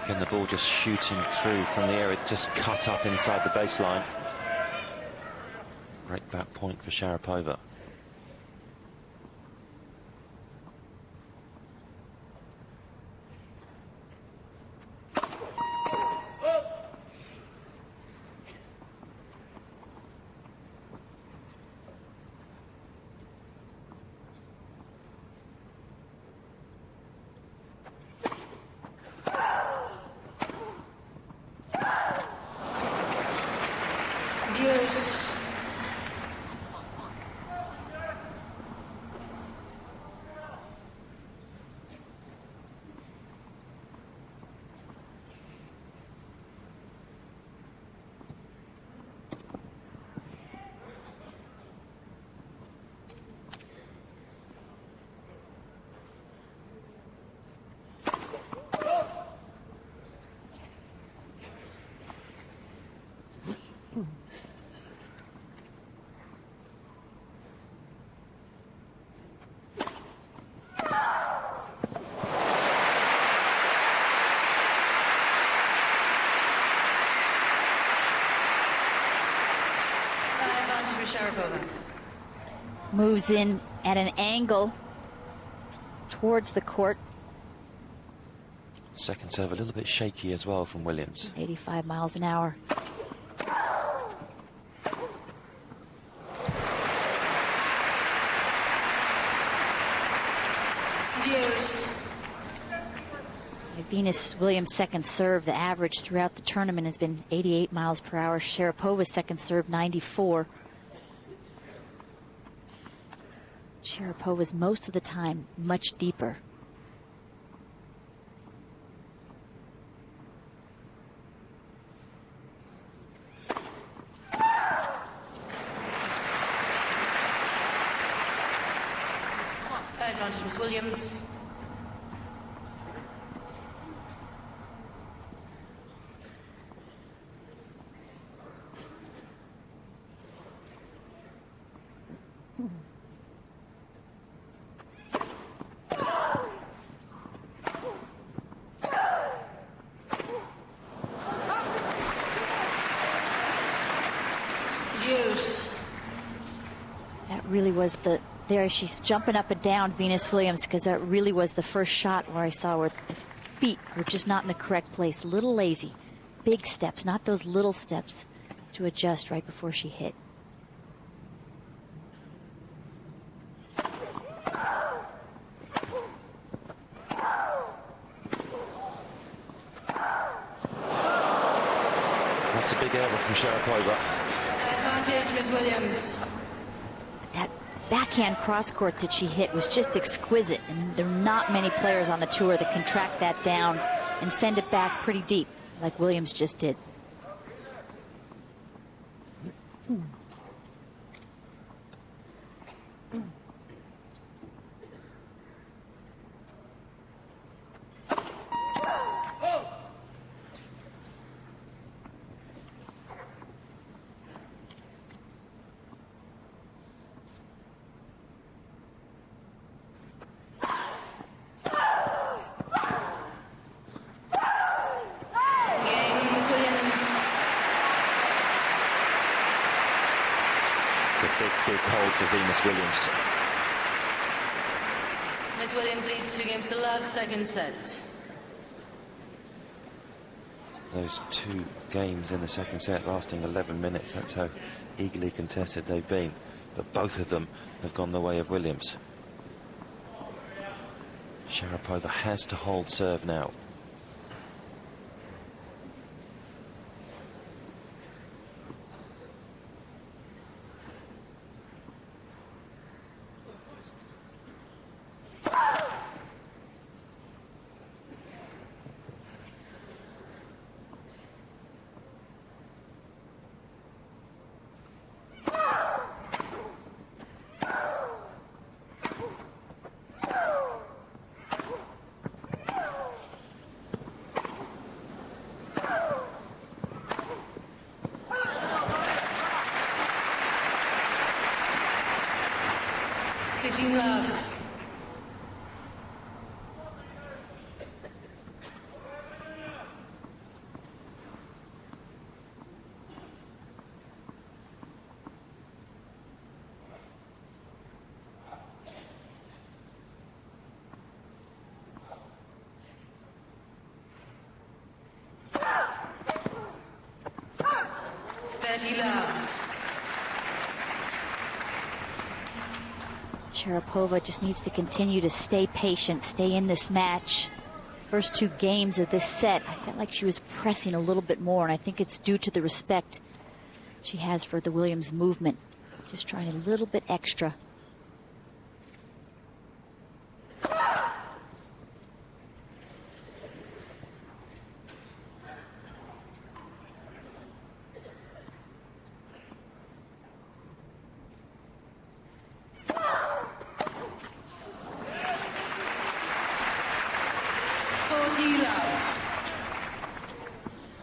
S1: Again, the ball just shooting through from the area, just cut up inside the baseline. Break back point for Sharapova.
S3: Advantage for Sharapova.
S2: Moves in at an angle towards the court.
S1: Second serve a little bit shaky as well from Williams.
S2: 85 miles an hour.
S3: Deuce.
S2: Venus Williams' second serve, the average throughout the tournament has been 88 miles per hour. Sharapova's second serve, 94. Sharapova's most of the time much deeper.
S3: Advantage, Miss Williams. Deuce.
S2: That really was the, there she's jumping up and down, Venus Williams, because that really was the first shot where I saw where the feet were just not in the correct place. A little lazy. Big steps, not those little steps to adjust right before she hit.
S1: That's a big error from Sharapova.
S3: Advantage, Miss Williams.
S2: That backhand cross court that she hit was just exquisite, and there are not many players on the tour that can track that down and send it back pretty deep like Williams just did.
S1: Big hold for Venus Williams.
S3: Miss Williams leads 2 games to love, second set.
S1: Those 2 games in the second set lasting 11 minutes. That's how eagerly contested they've been. But both of them have gone the way of Williams. Sharapova has to hold serve now.
S3: Love.
S2: Sharapova just needs to continue to stay patient, stay in this match. First 2 games of this set, I felt like she was pressing a little bit more, and I think it's due to the respect she has for the Williams movement. Just trying a little bit extra.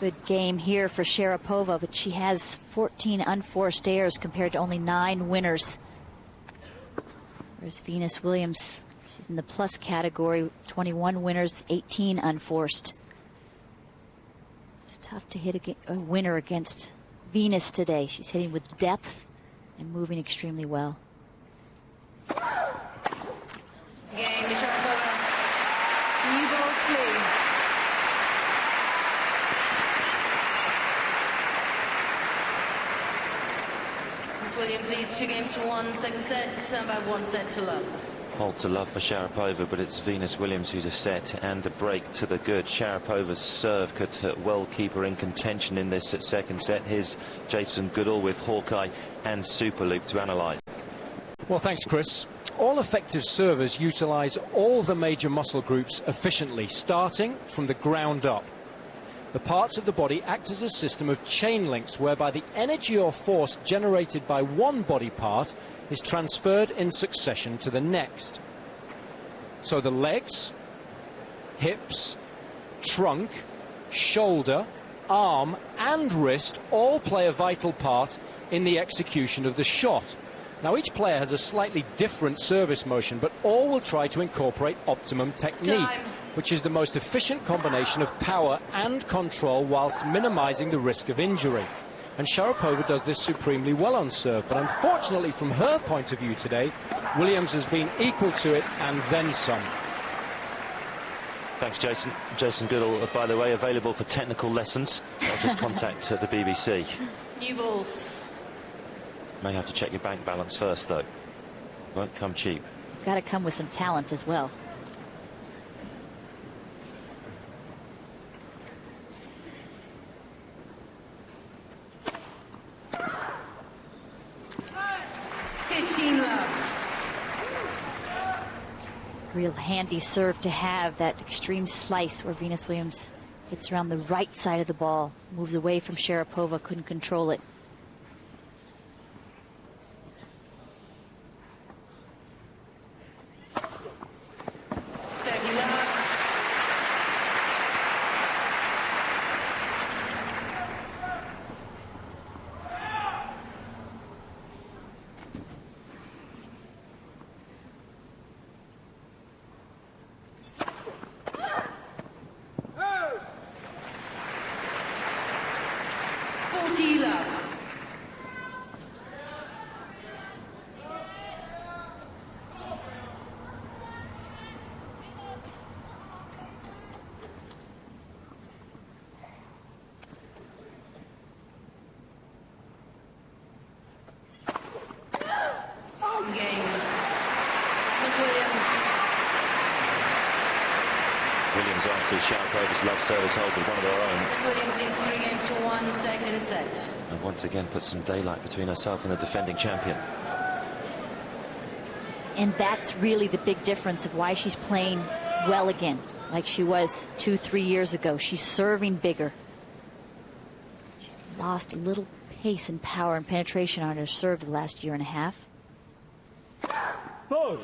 S2: Good game here for Sharapova, but she has 14 unforced errors compared to only 9 winners. Whereas Venus Williams, she's in the plus category, 21 winners, 18 unforced. It's tough to hit a winner against Venus today. She's hitting with depth and moving extremely well.
S3: Game, Sharapova. New balls, please. Miss Williams leads 2-1, second set, and by 1 set to love.
S1: Hold to love for Sharapova, but it's Venus Williams who's a set and a break to the good. Sharapova's serve could well keep her in contention in this second set. Here's Jason Goodall with Hawkeye and Superloop to analyse.
S4: Well, thanks, Chris. All effective servers utilize all the major muscle groups efficiently, starting from the ground up. The parts of the body act as a system of chain links whereby the energy or force generated by one body part is transferred in succession to the next. So the legs, hips, trunk, shoulder, arm and wrist all play a vital part in the execution of the shot. Now, each player has a slightly different service motion, but all will try to incorporate optimum technique, which is the most efficient combination of power and control whilst minimizing the risk of injury. And Sharapova does this supremely well on serve, but unfortunately from her point of view today, Williams has been equal to it and then some.
S1: Thanks, Jason. Jason Goodall, by the way, available for technical lessons. Just contact the BBC.
S3: New balls.
S1: May have to check your bank balance first, though. Won't come cheap.
S2: Got to come with some talent as well. Real handy serve to have, that extreme slice where Venus Williams hits around the right side of the ball, moves away from Sharapova, couldn't control it.
S1: Williams answers Sharapova's love service hold with one of her own.
S3: Williams leads 3-1, second set.
S1: And once again puts some daylight between herself and the defending champion.
S2: And that's really the big difference of why she's playing well again, like she was 2-3 years ago. She's serving bigger. She lost a little pace and power and penetration on her serve the last year and a half.
S4: Oh.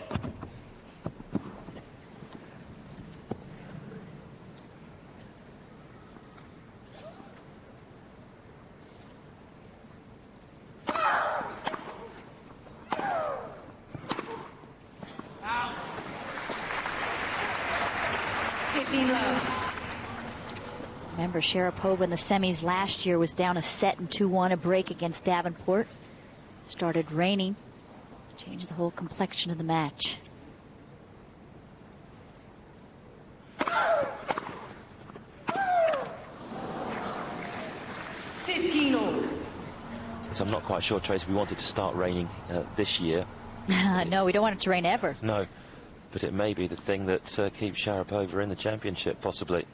S2: Remember, Sharapova in the semis last year was down a set and 2-1, a break against Davenport. Started raining, changed the whole complexion of the match.
S1: So I'm not quite sure, Tracy, we wanted to start raining this year.
S2: No, we don't want it to rain ever.
S1: No, but it may be the thing that keeps Sharapova in the championship, possibly.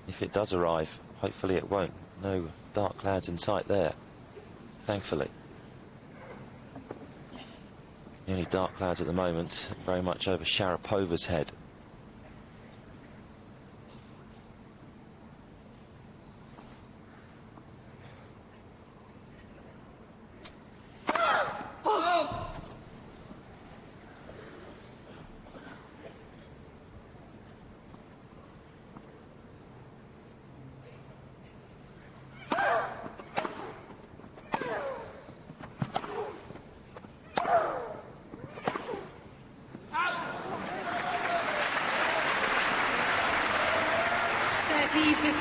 S1: If it does arrive, hopefully it won't. No dark clouds in sight there, thankfully. The only dark clouds at the moment very much over Sharapova's head.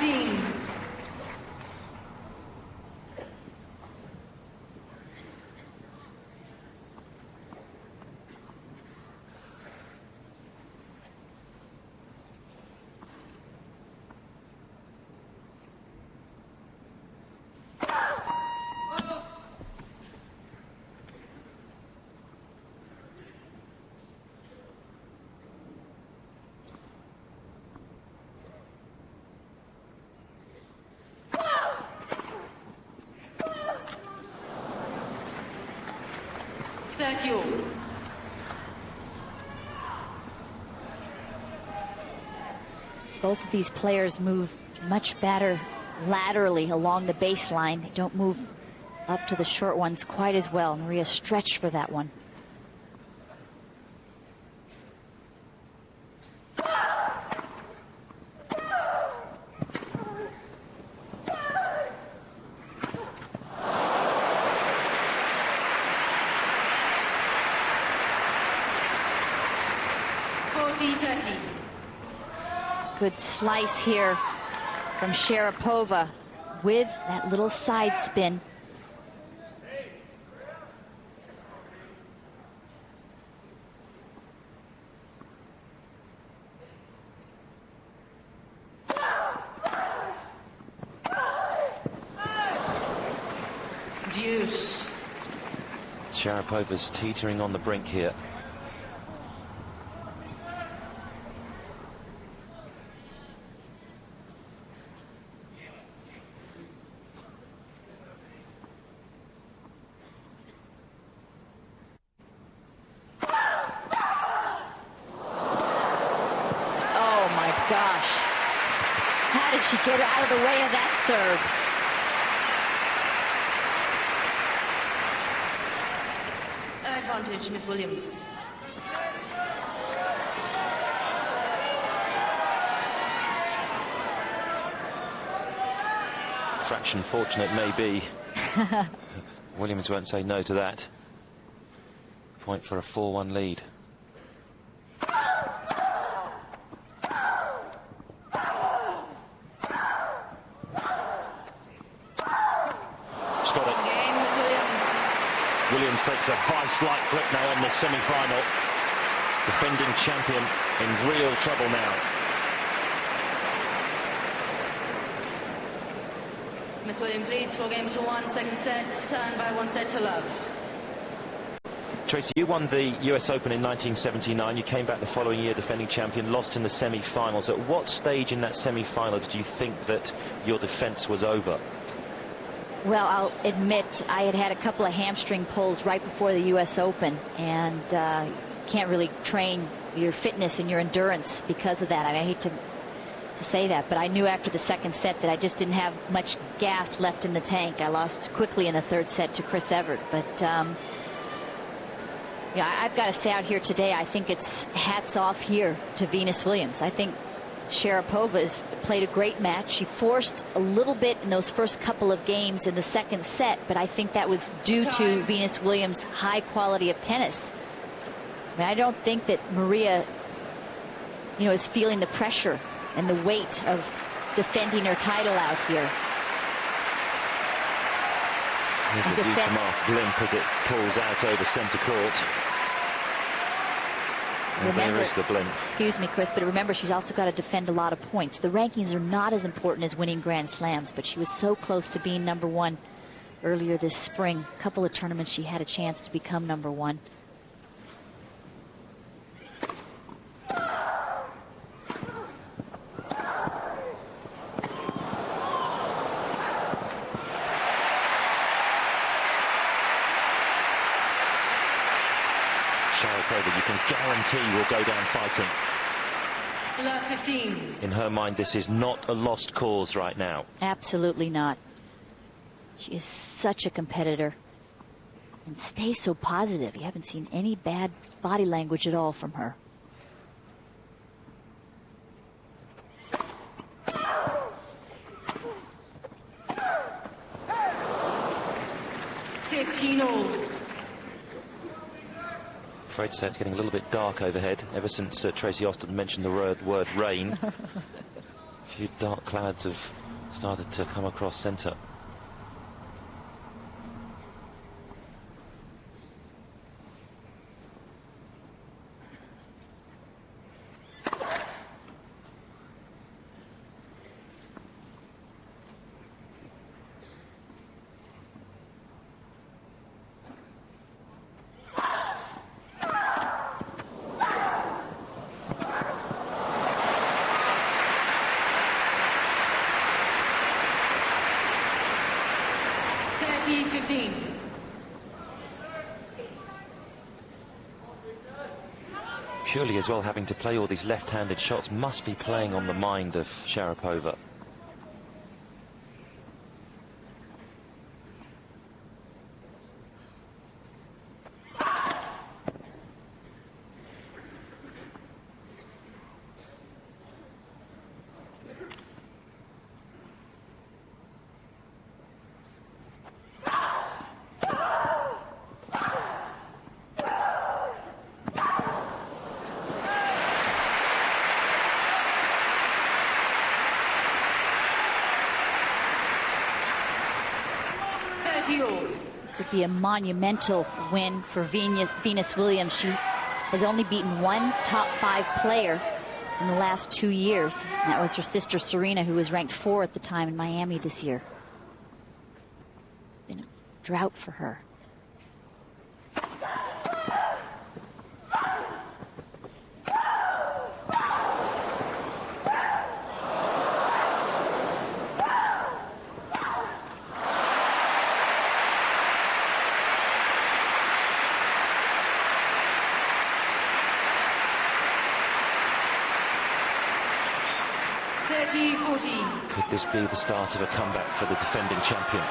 S3: 15. All.
S2: Both of these players move much better laterally along the baseline. They don't move up to the short ones quite as well. Maria stretched for that one. Good slice here from Sharapova with that little side spin.
S3: Deuce.
S1: Sharapova's teetering on the brink here.
S2: Gosh, how did she get out of the way of that serve?
S3: Advantage, Miss Williams.
S1: Fraction fortunate may be. Williams won't say no to that. Point for a 4-1 lead. Williams takes a vice-like grip now on the semi-final. Defending champion in real trouble now.
S3: Miss Williams leads 4-1, second set, and by 1 set to love.
S1: Tracy, you won the US Open in 1979. You came back the following year defending champion, lost in the semi-finals. At what stage in that semi-final did you think that your defense was over?
S2: Well, I'll admit I had had a couple of hamstring pulls right before the U.S. Open, and can't really train your fitness and your endurance because of that. I mean, I hate to say that, but I knew after the second set that I just didn't have much gas left in the tank. I lost quickly in the third set to Chris Evert, but yeah, I've got to say out here today, I think it's hats off here to Venus Williams. I think Sharapova has played a great match. She forced a little bit in those first couple of games in the second set, but I think that was due to Venus Williams' high quality of tennis. I mean, I don't think that Maria, is feeling the pressure and the weight of defending her title out here.
S1: Here's the view from Mark Blimp as it pulls out over centre court. And there is the blimp.
S2: Excuse me, Chris, but remember, she's also got to defend a lot of points. The rankings are not as important as winning Grand Slams, but she was so close to being #1 earlier this spring. A couple of tournaments she had a chance to become #1.
S1: Sharapova, you can guarantee will go down fighting.
S3: Love 15.
S1: In her mind, this is not a lost cause right now.
S2: Absolutely not. She is such a competitor and stays so positive. You haven't seen any bad body language at all from her.
S1: Afraid to say it's getting a little bit dark overhead ever since Tracy Austin mentioned the word rain. few dark clouds have started to come across centre. Surely as well, having to play all these left-handed shots must be playing on the mind of Sharapova.
S2: This would be a monumental win for Venus Williams. She has only beaten one top 5 player in the last 2 years. That was her sister Serena, who was ranked 4 at the time in Miami this year. It's been a drought for her.
S1: Could this be the start of a comeback for the defending champion?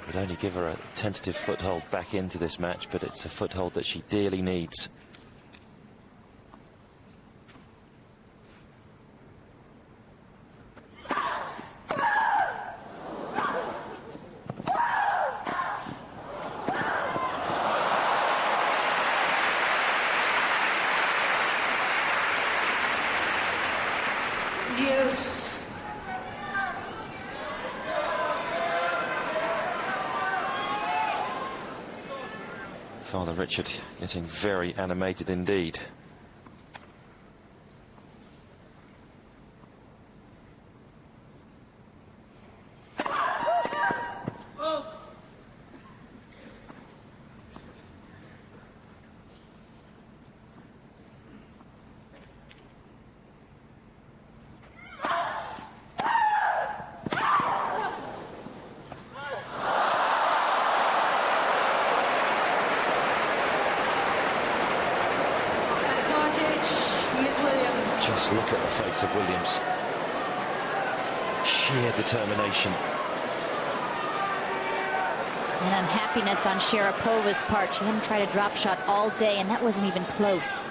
S1: It would only give her a tentative foothold back into this match, but it's a foothold that she dearly needs. Father Richard getting very animated indeed. Just look at the face of Williams. Sheer determination.
S2: And unhappiness on Sharapova's part. She hadn't tried a drop shot all day, and that wasn't even close.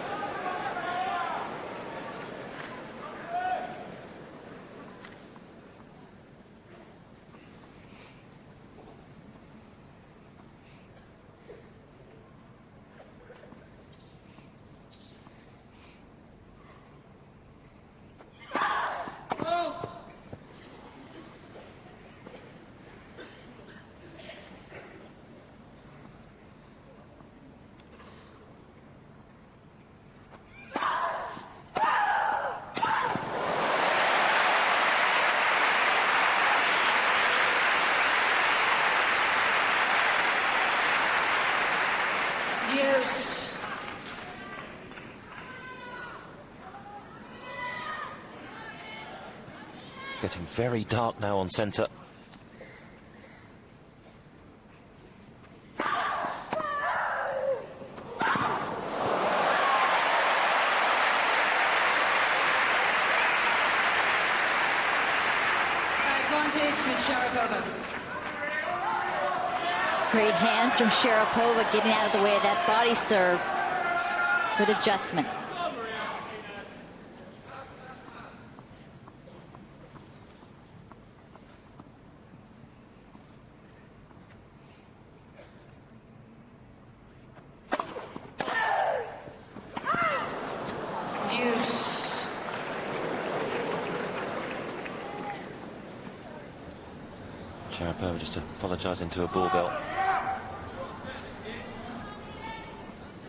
S1: Getting very dark now on centre.
S3: Advantage with Sharapova.
S2: Great hands from Sharapova, getting out of the way of that body serve. Good adjustment.
S1: Sharapova just apologising to a ball girl.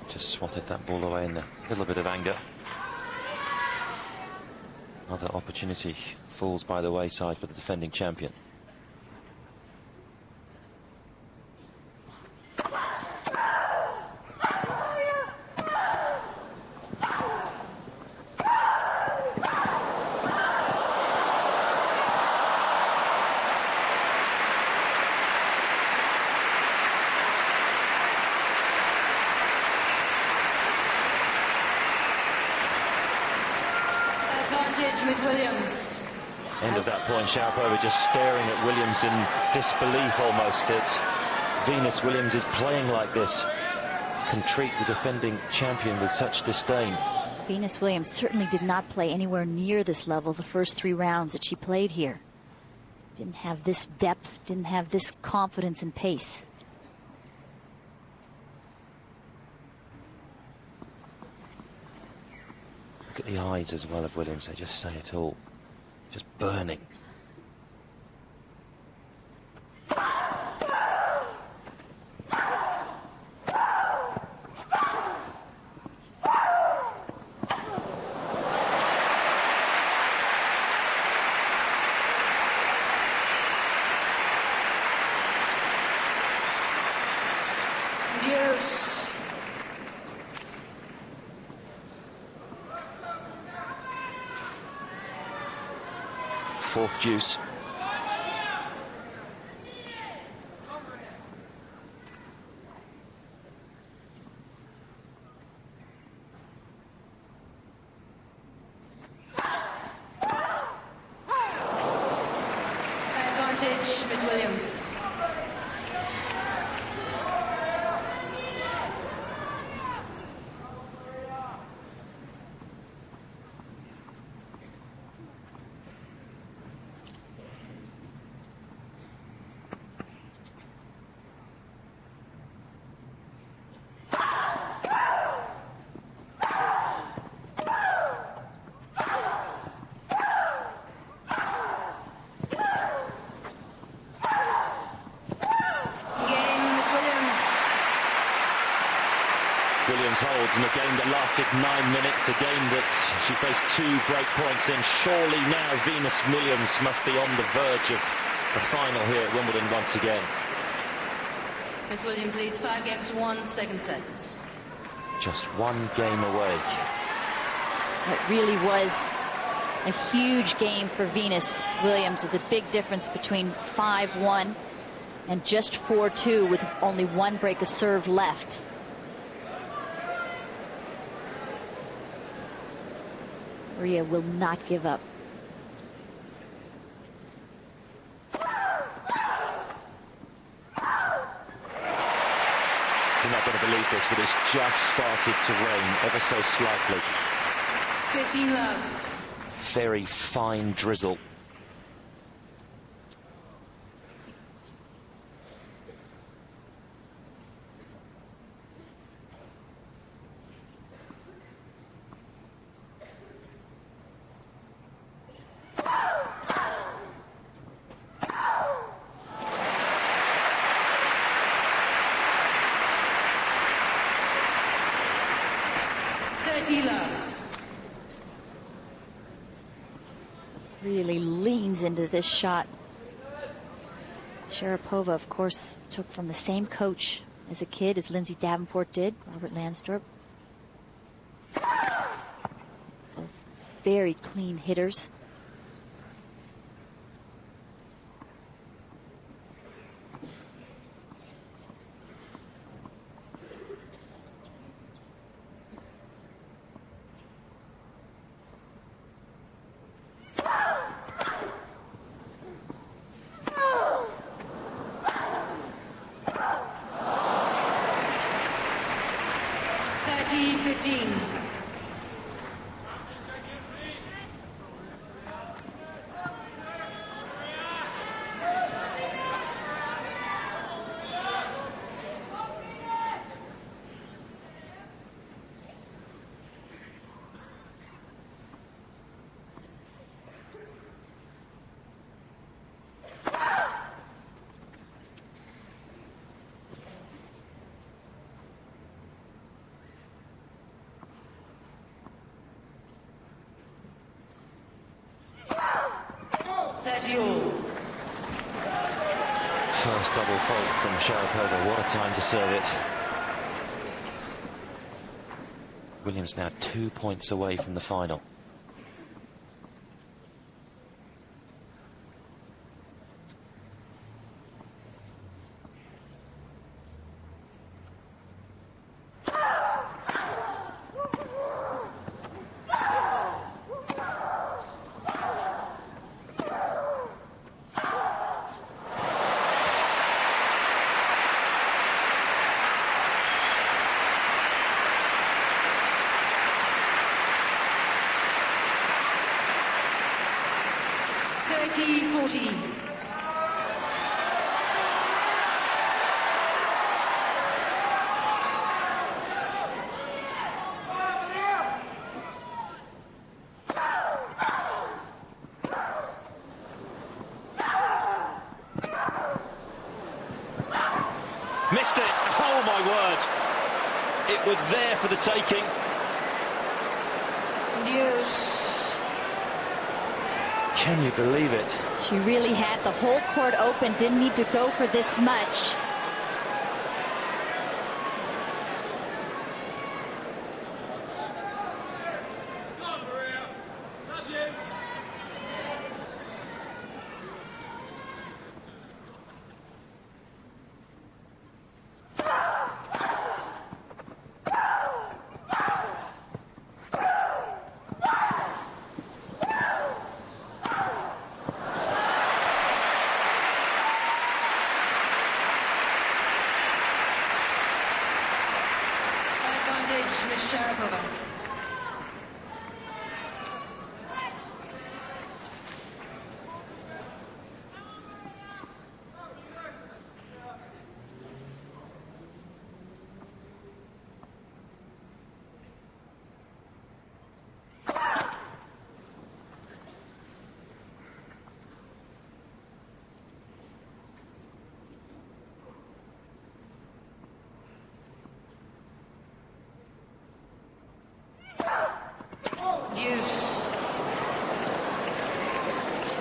S1: Just swatted that ball away in a little bit of anger. Another opportunity falls by the wayside for the defending champion.
S3: With Williams.
S1: End of that point, Sharapova just staring at Williams in disbelief almost that Venus Williams is playing like this, can treat the defending champion with such disdain.
S2: Venus Williams certainly did not play anywhere near this level the first 3 rounds that she played here. Didn't have this depth, didn't have this confidence and pace.
S1: Look at the eyes as well of Williams, they just say it all. Just burning.
S3: Yes.
S1: Fourth deuce.
S3: Advantage, Ms. Williams.
S1: Williams holds in a game that lasted 9 minutes, a game that she faced 2 break points in. Surely now Venus Williams must be on the verge of the final here at Wimbledon once again.
S3: Ms. Williams leads 5 games to 1, second set.
S1: Just 1 game away.
S2: It really was a huge game for Venus Williams. There's a big difference between 5-1 and just 4-2 with only 1 break of serve left. Maria will not give up.
S1: You're not going to believe this, but it's just started to rain ever so slightly.
S3: 15 love.
S1: Very fine drizzle.
S2: Really leans into this shot. Sharapova, of course, took from the same coach as a kid as Lindsay Davenport did, Robert Lansdorp. Very clean hitters.
S3: 30-all.
S1: First double fault from Sharapova. What a time to serve it. Williams now 2 points away from the final. Missed it. Oh, my word. It was there for the taking.
S3: Deuce.
S1: Can you believe it?
S2: She really had the whole court open, didn't need to go for this much.
S3: Miss Sharapova.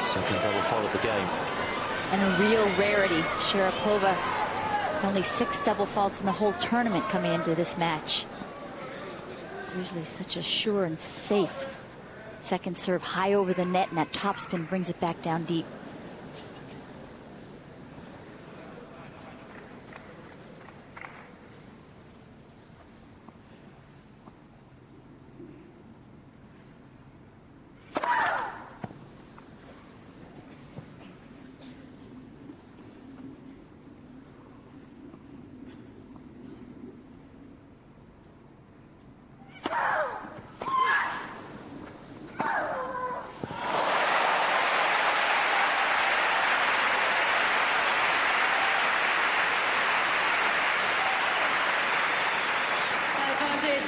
S1: Second double fault of the game.
S2: And a real rarity. Sharapova, only 6 double faults in the whole tournament coming into this match. Usually such a sure and safe second serve high over the net, and that topspin brings it back down deep.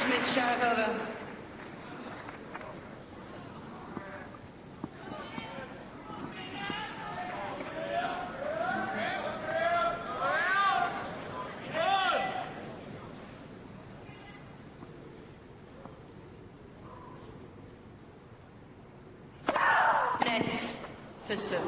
S3: Miss Sharapova. Nets for serve.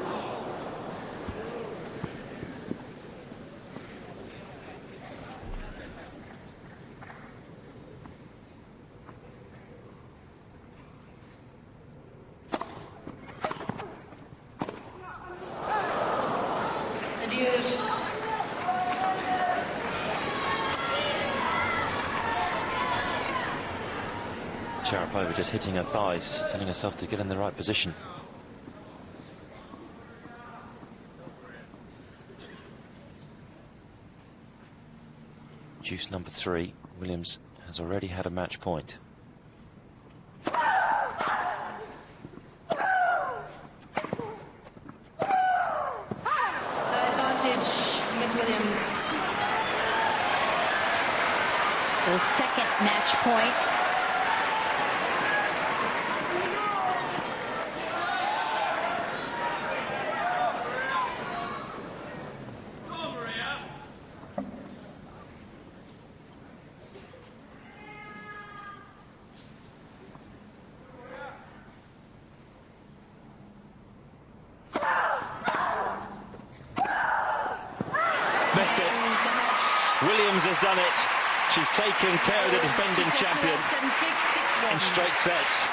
S1: Sharapova just hitting her thighs, telling herself to get in the right position. Deuce number 3. Williams has already had a match point.
S3: Advantage, Miss Williams.
S2: The second match point.
S1: Missed it. Williams has done it. She's taken care of the defending champion in straight sets.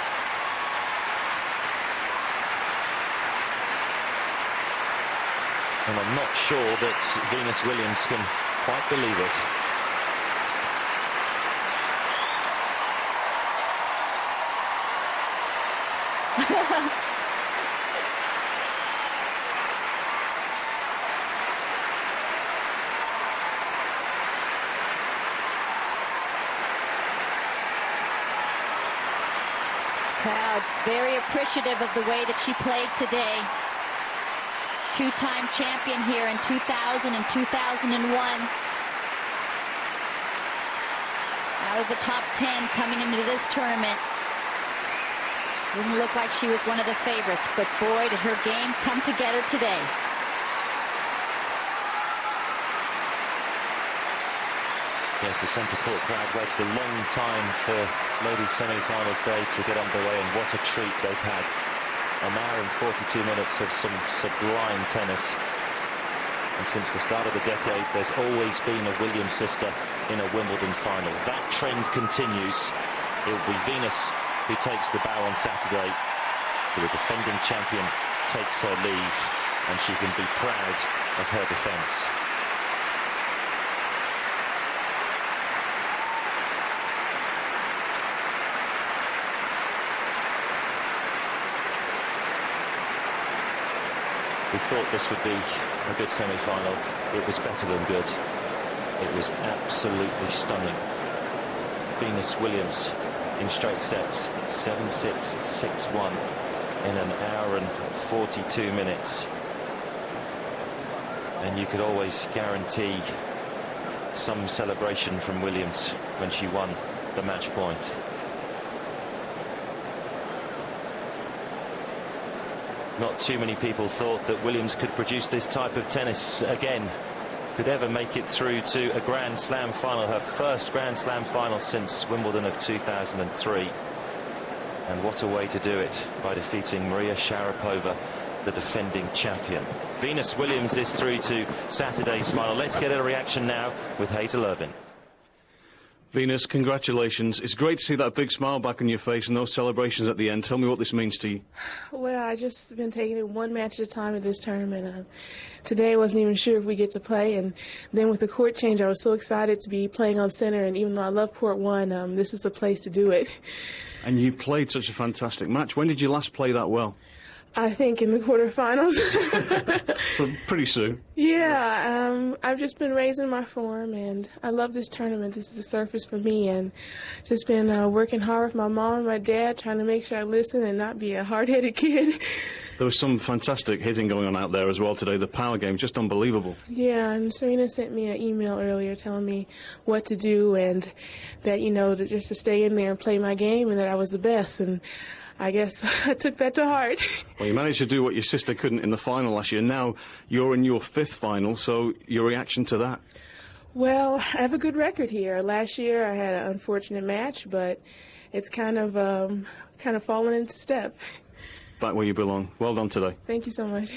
S1: And I'm not sure that Venus Williams can quite believe it.
S2: Crowd very appreciative of the way that she played today. Two-time champion here in 2000 and 2001. Out of the top 10 coming into this tournament. Didn't look like she was one of the favorites, but boy, did her game come together today.
S1: Yes, the centre court crowd waited a long time for ladies semi-finals day to get underway, and what a treat they've had. An hour and 42 minutes of some sublime tennis. And since the start of the decade, there's always been a Williams sister in a Wimbledon final. That trend continues. It will be Venus who takes the bow on Saturday. The defending champion takes her leave, and she can be proud of her defence. We thought this would be a good semi-final. It was better than good. It was absolutely stunning. Venus Williams in straight sets, 7-6, 6-1 in an hour and 42 minutes. And you could always guarantee some celebration from Williams when she won the match point. Not too many people thought that Williams could produce this type of tennis again, could ever make it through to a Grand Slam final, her first Grand Slam final since Wimbledon of 2003. And what a way to do it, by defeating Maria Sharapova, the defending champion. Venus Williams is through to Saturday's final. Let's get a reaction now with Hazel Irvine.
S5: Venus, congratulations. It's great to see that big smile back on your face and those celebrations at the end. Tell me what this means to you.
S6: Well, I just been taking it one match at a time at this tournament. Today I wasn't even sure if we get to play, and then with the court change I was so excited to be playing on center, and even though I love court one, this is the place to do it.
S5: And you played such a fantastic match. When did you last play that well?
S6: I think in the quarterfinals.
S5: So pretty soon.
S6: Yeah, I've just been raising my form, and I love this tournament. This is the surface for me, and just been working hard with my mom and my dad, trying to make sure I listen and not be a hard-headed kid.
S5: There was some fantastic hitting going on out there as well today. The power game, just unbelievable.
S6: Yeah, and Serena sent me an email earlier telling me what to do, and that, you know, just to stay in there and play my game, and that I was the best. And I guess I took that to heart.
S5: Well, you managed to do what your sister couldn't in the final last year. Now you're in your 5th final, so your reaction to that?
S6: Well, I have a good record here. Last year I had an unfortunate match, but it's kind of fallen into step.
S5: Back where you belong. Well done today.
S6: Thank you so much.